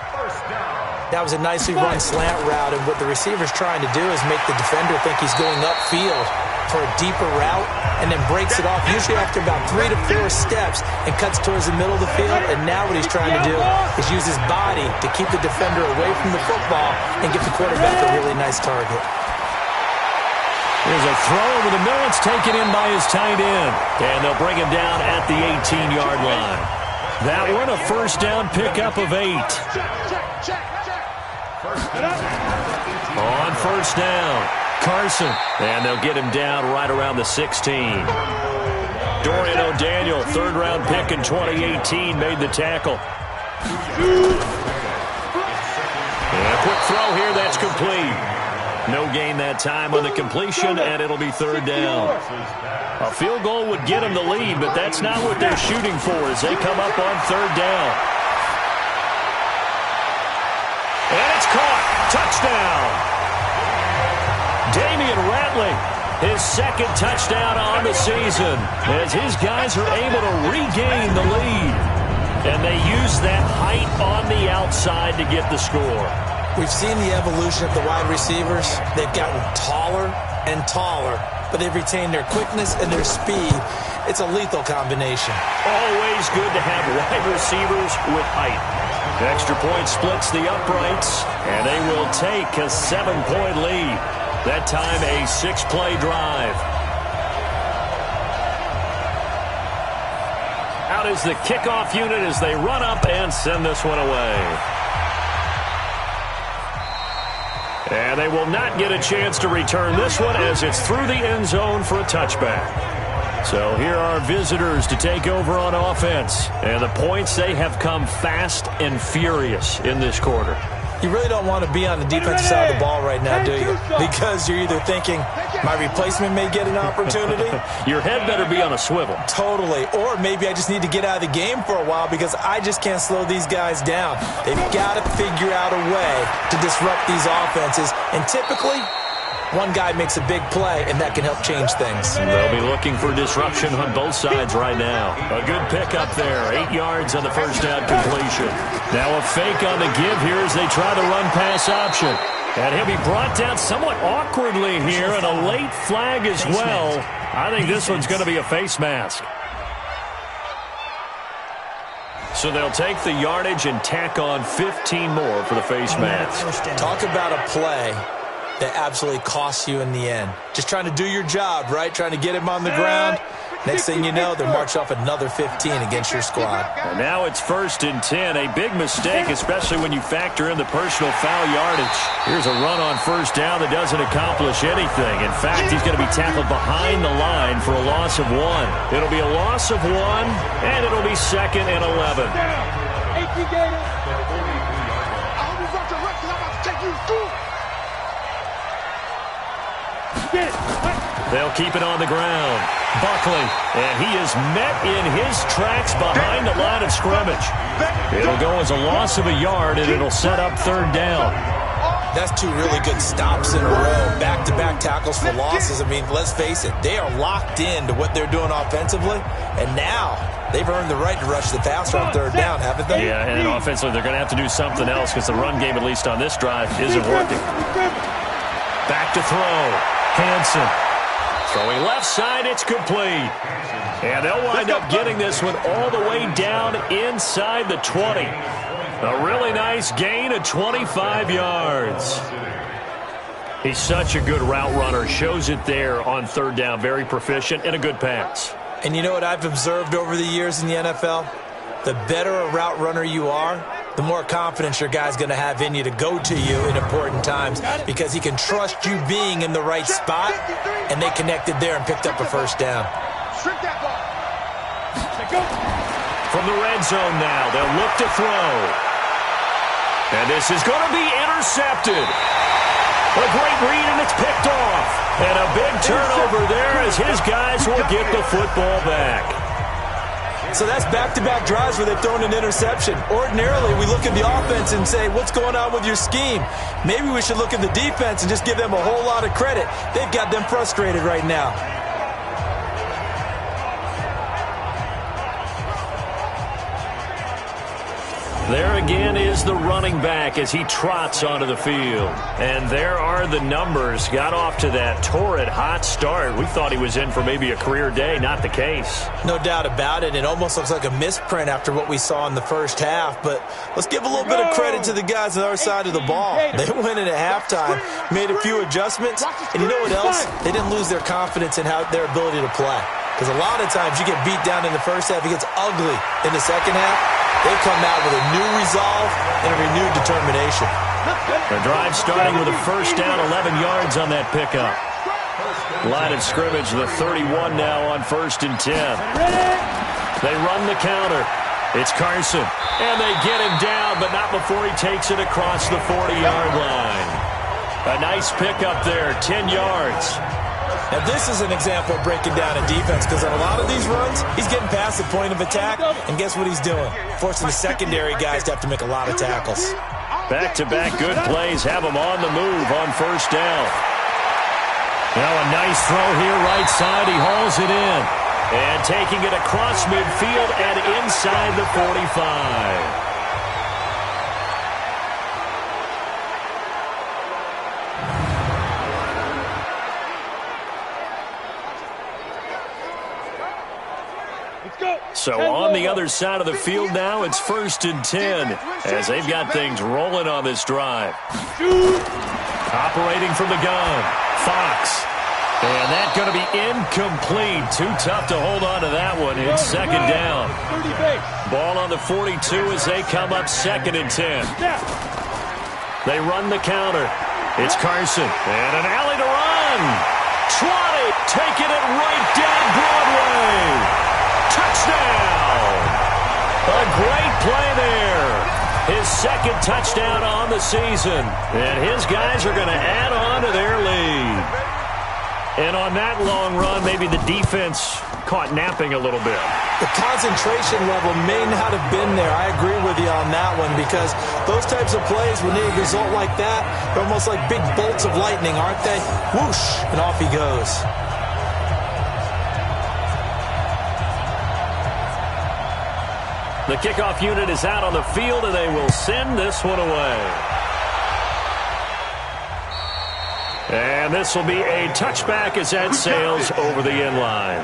That was a nicely run slant route, and what the receiver's trying to do is make the defender think he's going upfield for a deeper route and then breaks it off, usually after about 3 to 4 steps, and cuts towards the middle of the field. And now what he's trying to do is use his body to keep the defender away from the football and give the quarterback a really nice target. There's a throw over the middle. It's taken in by his tight end. And they'll bring him down at the 18-yard line. That one, a first down pickup of 8. On first down, Carson. And they'll get him down right around the 16. Dorian O'Daniel, third-round pick in 2018, made the tackle. And a quick throw here, that's complete. No gain that time on the completion, and it'll be third down. A field goal would get them the lead, but that's not what they're shooting for as they come up on third down. And it's caught. Touchdown. and rattling. His second touchdown on the season as his guys are able to regain the lead. And they use that height on the outside to get the score. We've seen the evolution of the wide receivers. They've gotten taller and taller, but they've retained their quickness and their speed. It's a lethal combination. Always good to have wide receivers with height. The extra point splits the uprights, and they will take a 7-point lead. That time a 6-play drive. Out is the kickoff unit as they run up and send this one away. And they will not get a chance to return this one as it's through the end zone for a touchback. So here are visitors to take over on offense. And the points, they have come fast and furious in this quarter. You really don't want to be on the defensive side of the ball right now, do you? Because you're either thinking, my replacement may get an opportunity. Your head better be on a swivel. Totally. Or maybe I just need to get out of the game for a while because I just can't slow these guys down. They've got to figure out a way to disrupt these offenses. And typically, one guy makes a big play, and that can help change things. They'll be looking for disruption on both sides right now. A good pickup there. 8 yards on the first down completion. Now a fake on the give here as they try the run-pass option. And he'll be brought down somewhat awkwardly here, and a late flag as well. I think this one's going to be a face mask. So they'll take the yardage and tack on 15 more for the face mask. Talk about a play that absolutely costs you in the end. Just trying to do your job, right? Trying to get him on the ground. Next thing you know, they'll march off another 15 against your squad. And now it's 1st and 10. A big mistake, especially when you factor in the personal foul yardage. Here's a run on first down that doesn't accomplish anything. In fact, he's going to be tackled behind the line for a loss of 1. It'll be a loss of 1, and it'll be 2nd and 11. They'll keep it on the ground. Buckley, and he is met in his tracks behind the line of scrimmage. It'll go as a loss of a yard, and it'll set up 3rd down. That's 2 really good stops in a row. Back-to-back tackles for losses. I mean, let's face it, they are locked into what they're doing offensively, and now they've earned the right to rush the passer on 3rd down, haven't they? Yeah, and offensively, they're going to have to do something else because the run game, at least on this drive, isn't working. Back to throw. Hansen. Throwing left side, it's complete. And they'll wind up getting this one all the way down inside the 20. A really nice gain of 25 yards. He's such a good route runner. Shows it there on 3rd down. Very proficient and a good pass. And you know what I've observed over the years in the NFL? The better a route runner you are, the more confidence your guy's going to have in you to go to you in important times because he can trust you being in the right spot, and they connected there and picked up a 1st down. From the red zone now, they'll look to throw. And this is going to be intercepted. A great read, and it's picked off. And a big turnover there as his guys will get the football back. So that's back-to-back drives where they've thrown an interception. Ordinarily, we look at the offense and say, what's going on with your scheme? Maybe we should look at the defense and just give them a whole lot of credit. They've got them frustrated right now. There again is the running back as he trots onto the field. And there are the numbers. Got off to that torrid hot start. We thought he was in for maybe a career day. Not the case. No doubt about it. It almost looks like a misprint after what we saw in the first half. But let's give a little bit of credit to the guys on our side of the ball. They went in at halftime, made a few adjustments. And you know what else? They didn't lose their confidence in their ability to play. Because a lot of times you get beat down in the first half. It gets ugly in the second half. They come out with a new resolve and a renewed determination. The drive starting with a first down, 11 yards on that pickup. Line of scrimmage, the 31 now on 1st and 10. They run the counter. It's Carson. And they get him down, but not before he takes it across the 40-yard line. A nice pickup there, 10 yards. Now, this is an example of breaking down a defense because on a lot of these runs, he's getting past the point of attack, and guess what he's doing? Forcing the secondary guys to have to make a lot of tackles. Back-to-back good plays have him on the move on first down. Now a nice throw here, right side. He hauls it in. And taking it across midfield and inside the 45. So on the other side of the field now, it's 1st and 10 as they've got things rolling on this drive. Operating from the gun, Fox. And that's going to be incomplete. Too tough to hold on to that one. It's 2nd down. Ball on the 42 as they come up 2nd and 10. They run the counter. It's Carson. And an alley to run. Trotty taking it right down Broadway. Touchdown! A great play there. His 2nd touchdown on the season. And his guys are going to add on to their lead. And on that long run, maybe the defense caught napping a little bit. The concentration level may not have been there. I agree with you on that one because those types of plays, when they result like that, they're almost like big bolts of lightning, aren't they? Whoosh, and off he goes. The kickoff unit is out on the field, and they will send this one away. And this will be a touchback as that sails over the end line.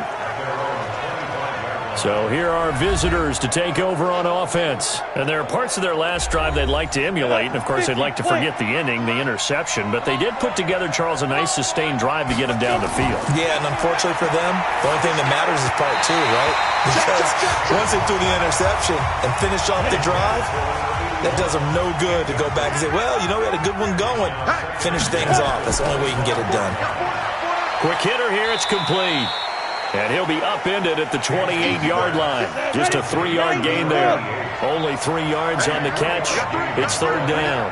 So here are visitors to take over on offense. And there are parts of their last drive they'd like to emulate. And, of course, they'd like to forget the ending, the interception. But they did put together, Charles, a nice sustained drive to get them down the field. Yeah, and unfortunately for them, the only thing that matters is part 2, right? Because once they threw the interception and finished off the drive, that does them no good to go back and say, well, you know, we had a good one going. Finish things off. That's the only way you can get it done. Quick hitter here. It's complete. And he'll be upended at the 28-yard line. Just a 3-yard gain there. Only 3 yards on the catch. It's 3rd down.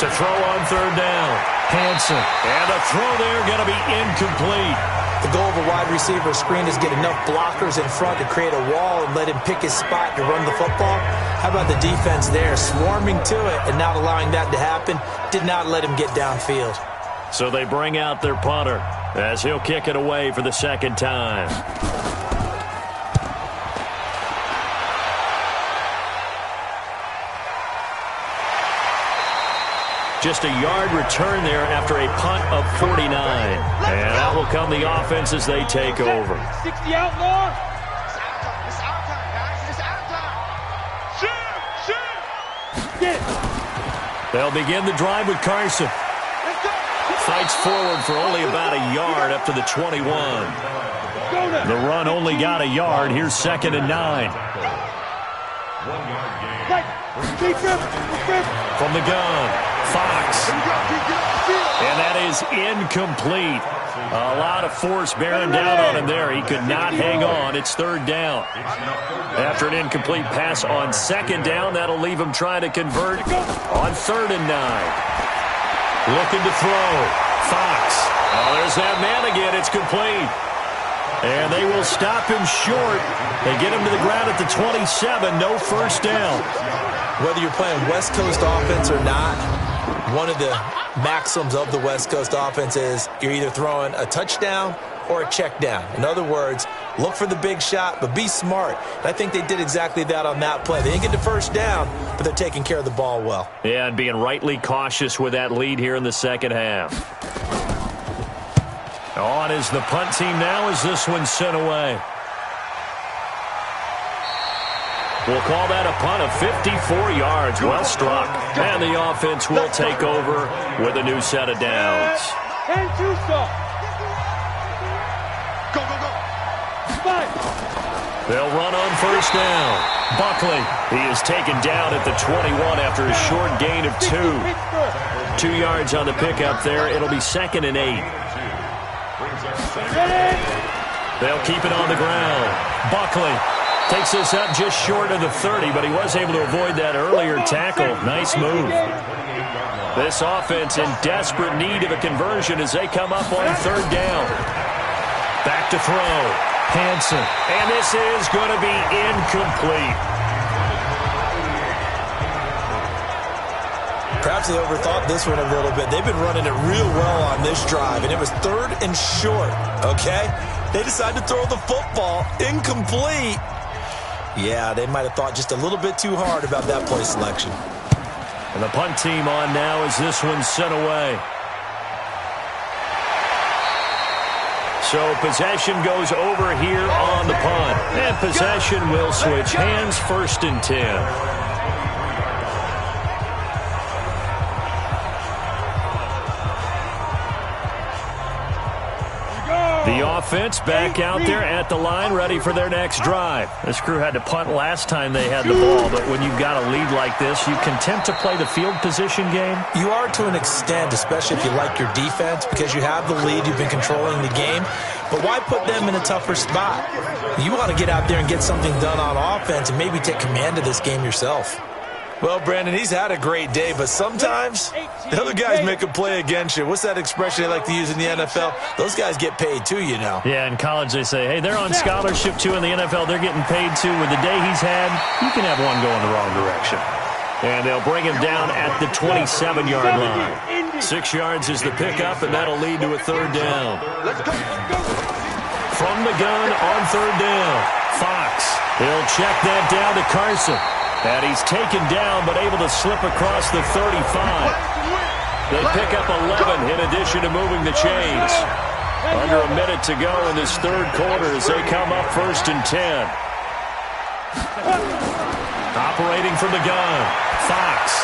To throw on 3rd down. Hanson. And a throw there going to be incomplete. The goal of a wide receiver screen is get enough blockers in front to create a wall and let him pick his spot to run the football. How about the defense there, swarming to it and not allowing that to happen? Did not let him get downfield. So they bring out their punter as he'll kick it away for the 2nd time. Just a yard return there after a punt of 49. And that will come the offense as they take over. 60 outlaw. They'll begin the drive with Carson. Fights forward for only about a yard up to the 21. The run only got a yard. Here's 2nd and 9. From the gun, Fox. And that is incomplete. A lot of force bearing down on him there. He could not hang on. It's 3rd down. After an incomplete pass on 2nd down, that'll leave him trying to convert on 3rd and 9. Looking to throw. Fox. Oh, there's that man again. It's complete. And they will stop him short. They get him to the ground at the 27. No 1st down. Whether you're playing West Coast offense or not, one of the maxims of the West Coast offense is you're either throwing a touchdown or a check down. In other words, look for the big shot, but be smart. And I think they did exactly that on that play. They didn't get the 1st down, but they're taking care of the ball well. Yeah, and being rightly cautious with that lead here in the 2nd half. On is the punt team now as this one's sent away. We'll call that a punt of 54 yards. Well struck. And the offense will take over with a new set of downs. And They'll run on 1st down. Buckley, he is taken down at the 21 after a short gain of 2. 2 yards on the pickup there. It'll be 2nd and 8. They'll keep it on the ground. Buckley takes this up just short of the 30, but he was able to avoid that earlier tackle. Nice move. This offense in desperate need of a conversion as they come up on 3rd down. Back to throw. Hanson. And this is going to be incomplete. Perhaps they overthought this one a little bit. They've been running it real well on this drive, and it was 3rd and short, okay? They decided to throw the football incomplete. Yeah, they might have thought just a little bit too hard about that play selection. And the punt team on now as this one's sent away. So possession goes over here on the punt. And possession will switch hands, 1st and 10. The offense back out there at the line, ready for their next drive. This crew had to punt last time they had the ball, but when you've got a lead like this, you content to play the field position game? You are to an extent, especially if you like your defense, because you have the lead, you've been controlling the game. But why put them in a tougher spot? You want to get out there and get something done on offense and maybe take command of this game yourself. Well, Brandon, he's had a great day, but sometimes the other guys make a play against you. What's that expression they like to use in the NFL? Those guys get paid too, you know. Yeah, in college they say, hey, they're on scholarship too. In the NFL, they're getting paid too. With the day he's had, you can have one going the wrong direction. And they'll bring him down at the 27-yard line. 6 yards is the pickup, and that'll lead to a 3rd down. From the gun on 3rd down, Fox. He'll check that down to Carson. And he's taken down, but able to slip across the 35. They pick up 11 in addition to moving the chains. Under a minute to go in this 3rd quarter as they come up 1st and 10. Operating from the gun, Fox.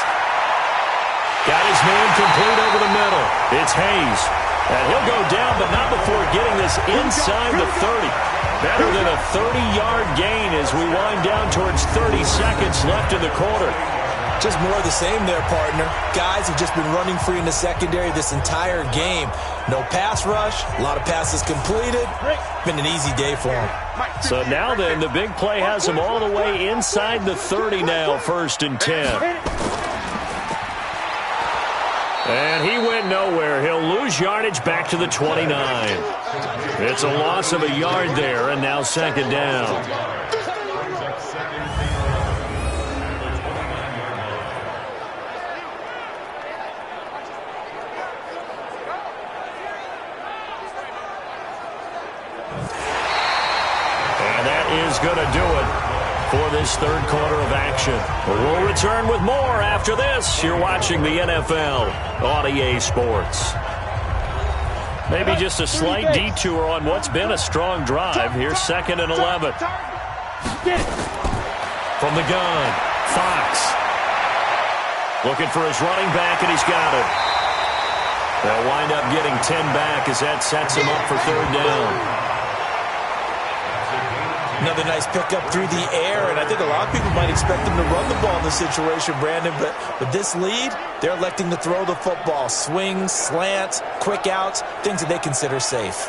Got his man complete over the middle. It's Hayes. And he'll go down, but not before getting this inside the 30. Better than a 30-yard gain as we wind down towards 30 seconds left in the quarter. Just more of the same there, partner. Guys have just been running free in the secondary this entire game. No pass rush, a lot of passes completed. Been an easy day for them. So now then, the big play has them all the way inside the 30 now, 1st and 10. And he went nowhere. He'll lose yardage back to the 29. It's a loss of a yard there, and now 2nd down. And that is going to do it for this 3rd quarter of action. We'll return with more after this. You're watching the NFL on EA Sports. Maybe just a slight detour on what's been a strong drive. Here's 2nd and 11. From the gun, Fox. Looking for his running back, and he's got it. They'll wind up getting 10 back as that sets him up for 3rd down. Another nice pickup through the air, and I think a lot of people might expect them to run the ball in this situation, Brandon, but with this lead, they're electing to throw the football. Swings, slants, quick outs, things that they consider safe.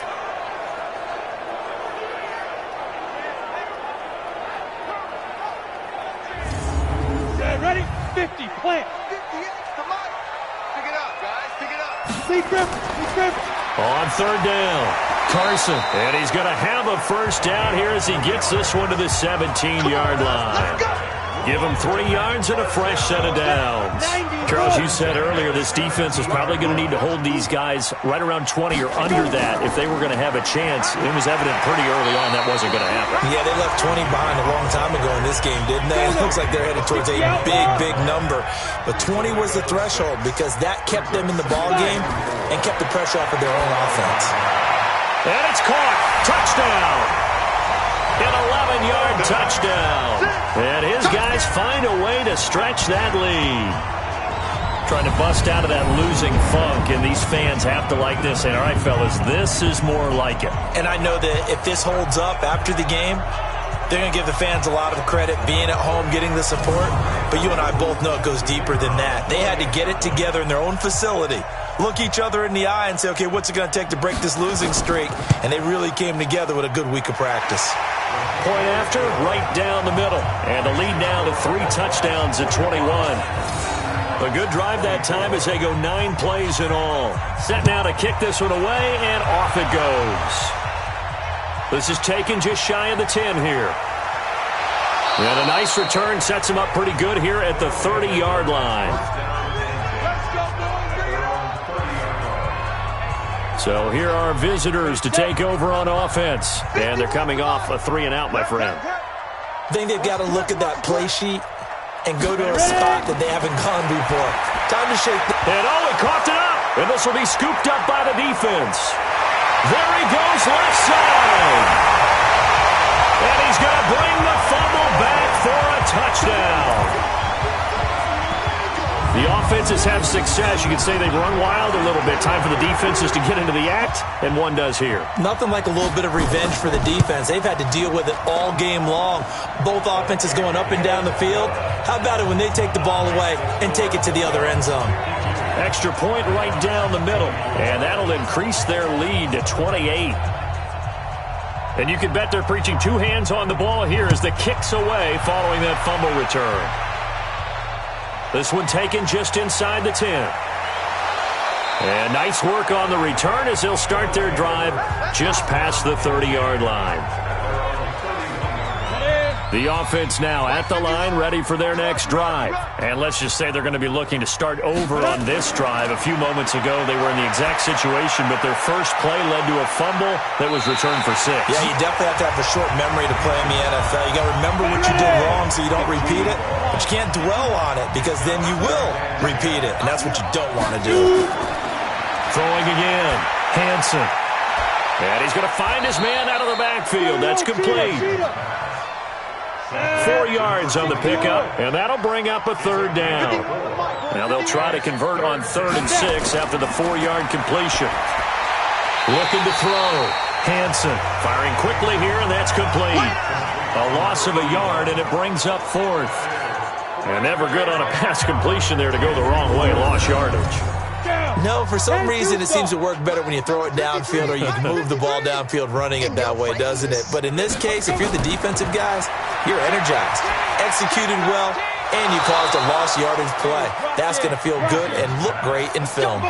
Ready? 50, plant. 50, come on. Pick it up, guys, pick it up. Lead grip. On 3rd down, Carson. And he's going to have a 1st down here as he gets this one to the 17-yard line. Give him 3 yards and a fresh set of downs. Charles, you said earlier this defense is probably going to need to hold these guys right around 20 or under that if they were going to have a chance. It was evident pretty early on that wasn't going to happen. Yeah, they left 20 behind a long time ago in this game, didn't they? It looks like they're headed towards a big number. But 20 was the threshold because that kept them in the ball game and kept the pressure off of their own offense. And it's caught. Touchdown. An 11-yard touchdown. And his guys find a way to stretch that lead. Trying to bust out of that losing funk, and these fans have to like this. And all right, fellas, this is more like it. And I know that if this holds up after the game, they're going to give the fans a lot of credit being at home, getting the support. But you and I both know it goes deeper than that. They had to get it together in their own facility, look each other in the eye and say, okay, what's it going to take to break this losing streak? And they really came together with a good week of practice. Point after, right down the middle. And the lead now to 3 touchdowns at 21. A good drive that time as they go 9 plays in all. Set now to kick this one away, and off it goes. This is taken just shy of the 10 here. And a nice return sets him up pretty good here at the 30-yard line. So here are visitors to take over on offense. And they're coming off a 3-and-out, my friend. I think they've got to look at that play sheet and go to a spot that they haven't gone before. Time to shake the... And he coughed it up. And this will be scooped up by the defense. There he goes, left side. And he's going to bring the fumble back for a touchdown. The offenses have success. You could say they've run wild a little bit. Time for the defenses to get into the act, and one does here. Nothing like a little bit of revenge for the defense. They've had to deal with it all game long. Both offenses going up and down the field. How about it when they take the ball away and take it to the other end zone? Extra point right down the middle, and that'll increase their lead to 28. And you can bet they're preaching two hands on the ball here as the kick's away following that fumble return. This one taken just inside the 10. And nice work on the return as they'll start their drive just past the 30-yard line. The offense now at the line, ready for their next drive. And let's just say they're going to be looking to start over on this drive. A few moments ago, they were in the exact situation, but their first play led to a fumble that was returned for 6. Yeah, you definitely have to have a short memory to play in the NFL. You got to remember what you did wrong so you don't repeat it, but you can't dwell on it because then you will repeat it, and that's what you don't want to do. Throwing again, Hansen. And he's going to find his man out of the backfield. That's complete. 4 yards on the pickup, and that'll bring up a third down. Now they'll try to convert on 3rd and 6 after the 4-yard completion. Looking to throw. Hansen firing quickly here, and that's complete. A loss of a yard, and it brings up 4th. And never good on a pass completion there to go the wrong way. Lost yardage. No, for some reason it seems to work better when you throw it downfield or you can move the ball downfield running it that way, doesn't it? But in this case, if you're the defensive guys, you're energized, executed well, and you caused a lost yardage play. That's going to feel good and look great in film.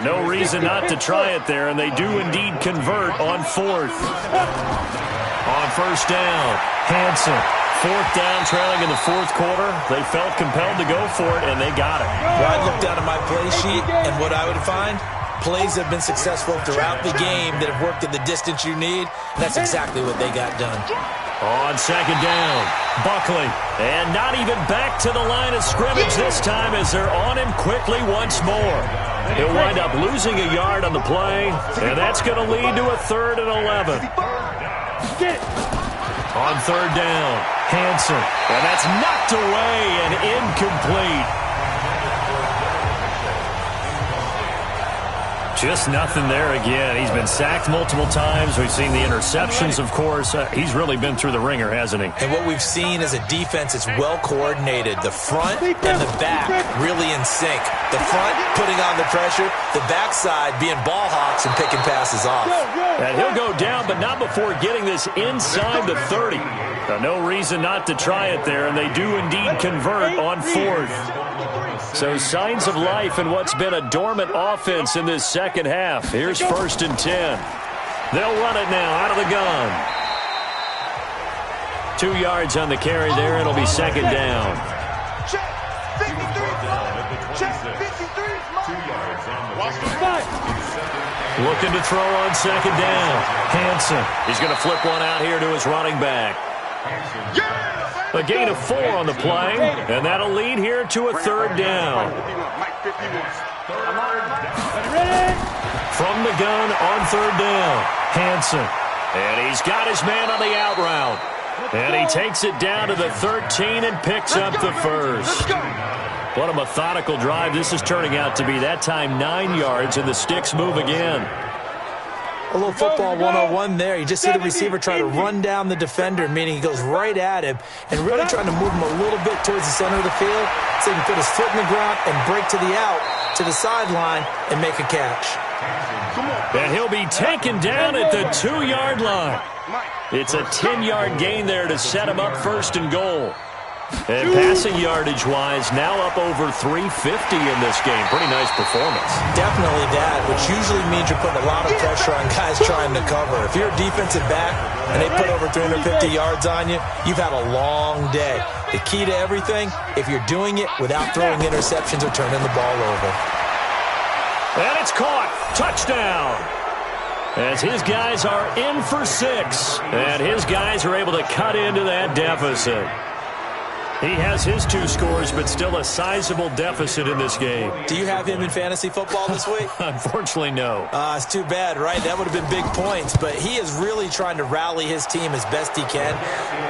No reason not to try it there, and they do indeed convert on 4th. On 1st down, Hansen. 4th down, trailing in the 4th quarter. They felt compelled to go for it, and they got it. Well, I'd look down at my play sheet, and what I would find, plays have been successful throughout the game that have worked at the distance you need, and that's exactly what they got done. On 2nd down, Buckley. And not even back to the line of scrimmage this time as they're on him quickly once more. He'll wind up losing a yard on the play, and that's going to lead to a 3rd and 11. On 3rd down, Hansen. And that's knocked away and incomplete. Just nothing there again. He's been sacked multiple times. We've seen the interceptions, of course. He's really been through the ringer, hasn't he? And what we've seen is a defense that's well coordinated. The front and the back really in sync. The front putting on the pressure, the backside being ball hawks and picking passes off. And he'll go down, but not before getting this inside the 30. No reason not to try it there, and they do indeed convert on 4th. So signs of life in what's been a dormant offense in this second half. Here's 1st and 10. They'll run it now out of the gun. 2 yards on the carry there. It'll be 2nd down. Looking to throw on 2nd down. Hansen. He's going to flip one out here to his running back. A gain of 4 on the play, and that'll lead here to a 3rd down. From the gun on 3rd down, Hansen. And he's got his man on the out route. And he takes it down to the 13 and picks up the 1st. What a methodical drive this is turning out to be. That time 9 yards, and the sticks move again. A little football 101 there. You just see the receiver try to run down the defender, meaning he goes right at him and really trying to move him a little bit towards the center of the field so he can put his foot in the ground and break to the out, to the sideline, and make a catch. And he'll be taken down at the 2-yard line. It's a 10-yard gain there to set him up 1st and goal. And passing yardage-wise, now up over 350 in this game. Pretty nice performance. Definitely that, which usually means you're putting a lot of pressure on guys trying to cover. If you're a defensive back and they put over 350 yards on you, you've had a long day. The key to everything, if you're doing it without throwing interceptions or turning the ball over. And it's caught. Touchdown. as his guys are in for 6. And his guys are able to cut into that deficit. He has his 2 scores, but still a sizable deficit in this game. Do you have him in fantasy football this week? Unfortunately, no. It's too bad, right? That would have been big points. But he is really trying to rally his team as best he can.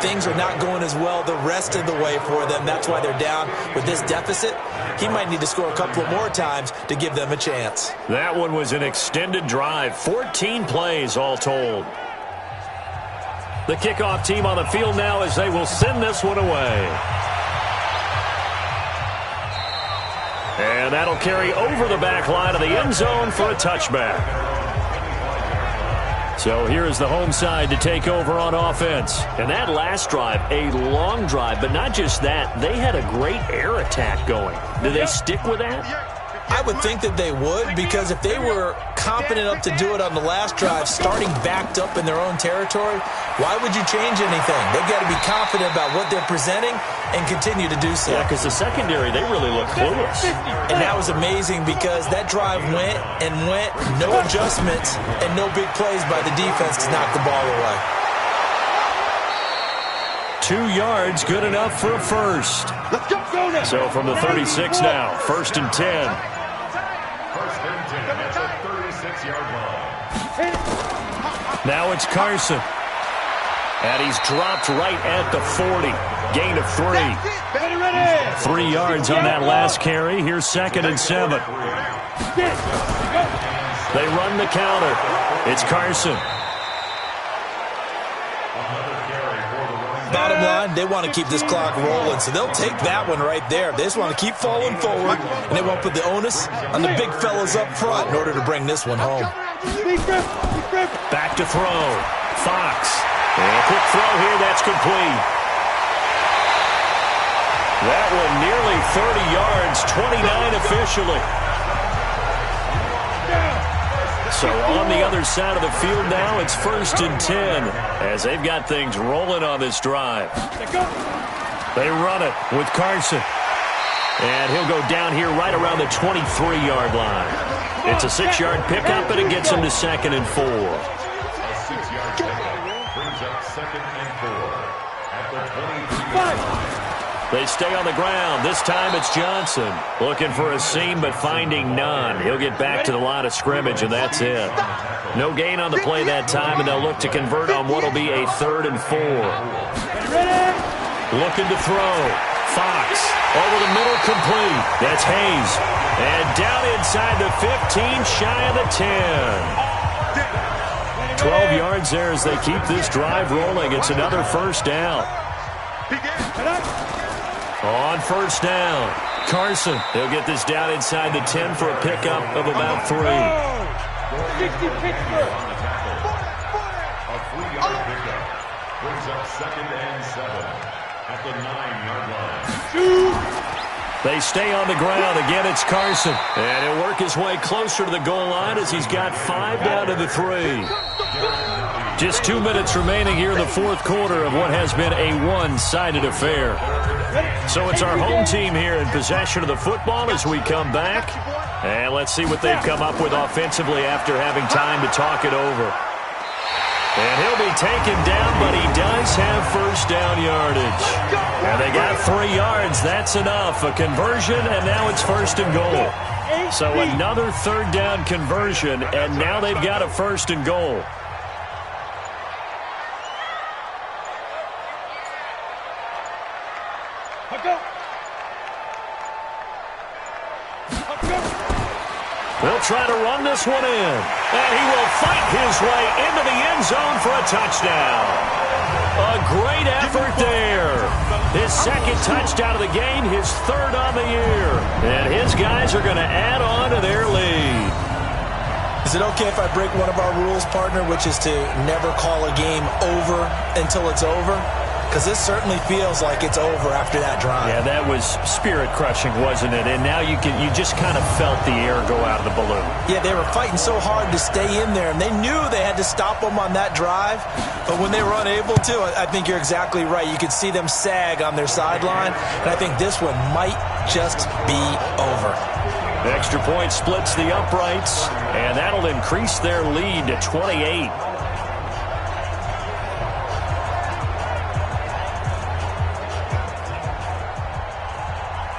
Things are not going as well the rest of the way for them. That's why they're down with this deficit. He might need to score a couple of more times to give them a chance. That one was an extended drive. 14 plays all told. The kickoff team on the field now as they will send this one away. And that'll carry over the back line of the end zone for a touchback. So here is the home side to take over on offense. And that last drive, a long drive, but not just that. They had a great air attack going. Do they stick with that? I would think that they would, because if they were competent enough to do it on the last drive, starting backed up in their own territory, why would you change anything? They've got to be confident about what they're presenting and continue to do so. Yeah, because the secondary, they really look clueless. And that was amazing because that drive went and went, no adjustments and no big plays by the defense to knock the ball away. 2 yards, good enough for a first. Let's go now. So from the 36 now, 1st and 10. First and 10 at the 36-yard line. Now it's Carson. And he's dropped right at the 40. Gain of 3. Ready. 3 yards on that last carry. Here's 2nd and 7. They run the counter. It's Carson. Bottom line, they want to keep this clock rolling, so they'll take that one right there. They just want to keep falling forward, and they won't put the onus on the big fellas up front in order to bring this one home. Back to throw. Fox. And a quick throw here. That's complete. That one nearly 30 yards, 29 officially. So on the other side of the field now, it's 1st and 10 as they've got things rolling on this drive. They run it with Carson. And he'll go down here right around the 23-yard line. It's a 6-yard pickup, and it gets him to 2nd and 4. A 6-yard pickup brings up 2nd and 4 at the 23-yard line. They stay on the ground. This time it's Johnson. Looking for a seam, but finding none. He'll get back to the line of scrimmage, and that's it. No gain on the play that time, and they'll look to convert on what will be a 3rd and 4. Looking to throw. Fox. Over the middle, complete. That's Hayes. And down inside the 15, shy of the 10. 12 yards there as they keep this drive rolling. It's another first down. On 1st down, Carson. He'll get this down inside the 10 for a pickup of about 3. 60 Pittsburgh. A 3-yard pickup brings up 2nd and 7 at the 9-yard line. They stay on the ground. Again, it's Carson. And he'll work his way closer to the goal line as he's got 5 down to the 3. Just 2 minutes remaining here in the 4th quarter of what has been a one-sided affair. So it's our home team here in possession of the football as we come back. And let's see what they've come up with offensively after having time to talk it over. And he'll be taken down, but he does have first down yardage. And they got 3 yards. That's enough. A conversion, and now it's 1st and goal. So another 3rd down conversion, and now they've got a 1st and goal. They'll try to run this one in. And he will fight his way into the end zone for a touchdown. A great effort there. His 2nd touchdown of the game, his 3rd on the year. And his guys are going to add on to their lead. Is it okay if I break one of our rules, partner, which is to never call a game over until it's over? Because this certainly feels like it's over after that drive. Yeah, that was spirit-crushing, wasn't it? And now you just kind of felt the air go out of the balloon. Yeah, they were fighting so hard to stay in there, and they knew they had to stop them on that drive. But when they were unable to, I think you're exactly right. You could see them sag on their sideline, and I think this one might just be over. Extra point splits the uprights, and that'll increase their lead to 28.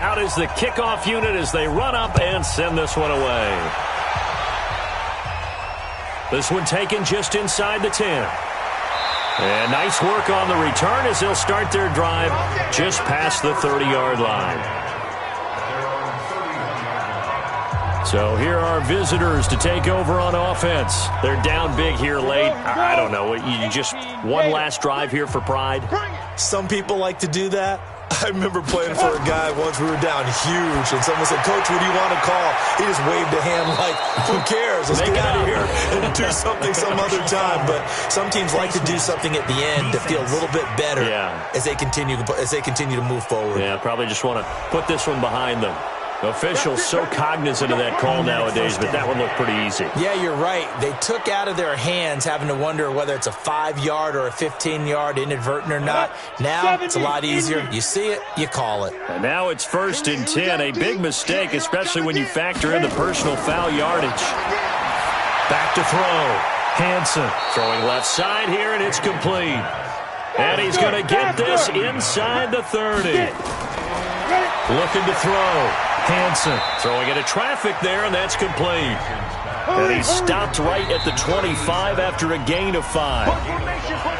Out is the kickoff unit as they run up and send this one away. This one taken just inside the 10. And nice work on the return as they'll start their drive just past the 30-yard line. So here are visitors to take over on offense. They're down big here late. I don't know. You just one last drive here for pride? Some people like to do that. I remember playing for a guy once. We were down huge, and someone said, "Coach, what do you want to call?" He just waved a hand like, "Who cares? Let's get out of here and do something some other time." But some teams like to do something at the end to feel a little bit better as they continue to move forward. Yeah, probably just want to put this one behind them. Officials so cognizant of that call nowadays, but that one looked pretty easy. Yeah, you're right. They took out of their hands having to wonder whether it's a 5-yard or a 15-yard inadvertent or not. Now it's a lot easier. You see it, you call it. And now it's 1st and 10. A big mistake, especially when you factor in the personal foul yardage. Back to throw. Hansen throwing left side here, and it's complete. And he's going to get this inside the 30. Looking to throw. Hansen throwing into traffic there, and that's complete. And he stopped right at the 25 after a gain of 5.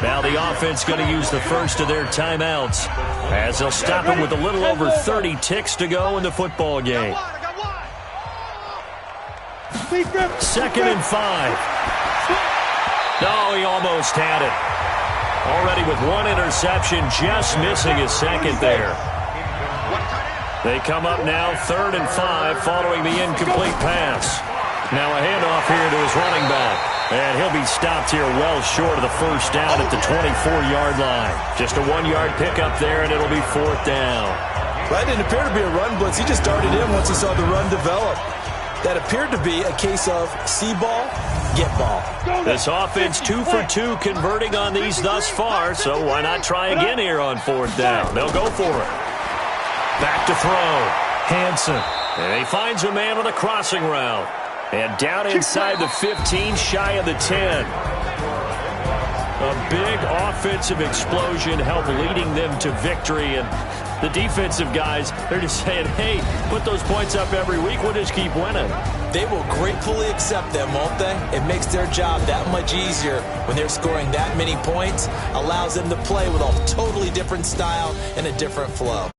Now the offense going to use the first of their timeouts as they'll stop him with a little over 30 ticks to go in the football game. 2nd and 5. No, he almost had it. Already with one interception, just missing his second there. They come up now 3rd and 5 following the incomplete pass. Now a handoff here to his running back. And he'll be stopped here well short of the first down at the 24-yard line. Just a 1-yard pickup there, and it'll be 4th down. That didn't appear to be a run blitz. He just darted in once he saw the run develop. That appeared to be a case of see ball, get ball. This offense 2 for 2 converting on these thus far, so why not try again here on 4th down? They'll go for it. Back to throw. Hansen. And he finds a man on a crossing route. And down inside the 15, shy of the 10. A big offensive explosion helped leading them to victory. And the defensive guys, they're just saying, hey, put those points up every week. We'll just keep winning. They will gratefully accept them, won't they? It makes their job that much easier when they're scoring that many points. Allows them to play with a totally different style and a different flow.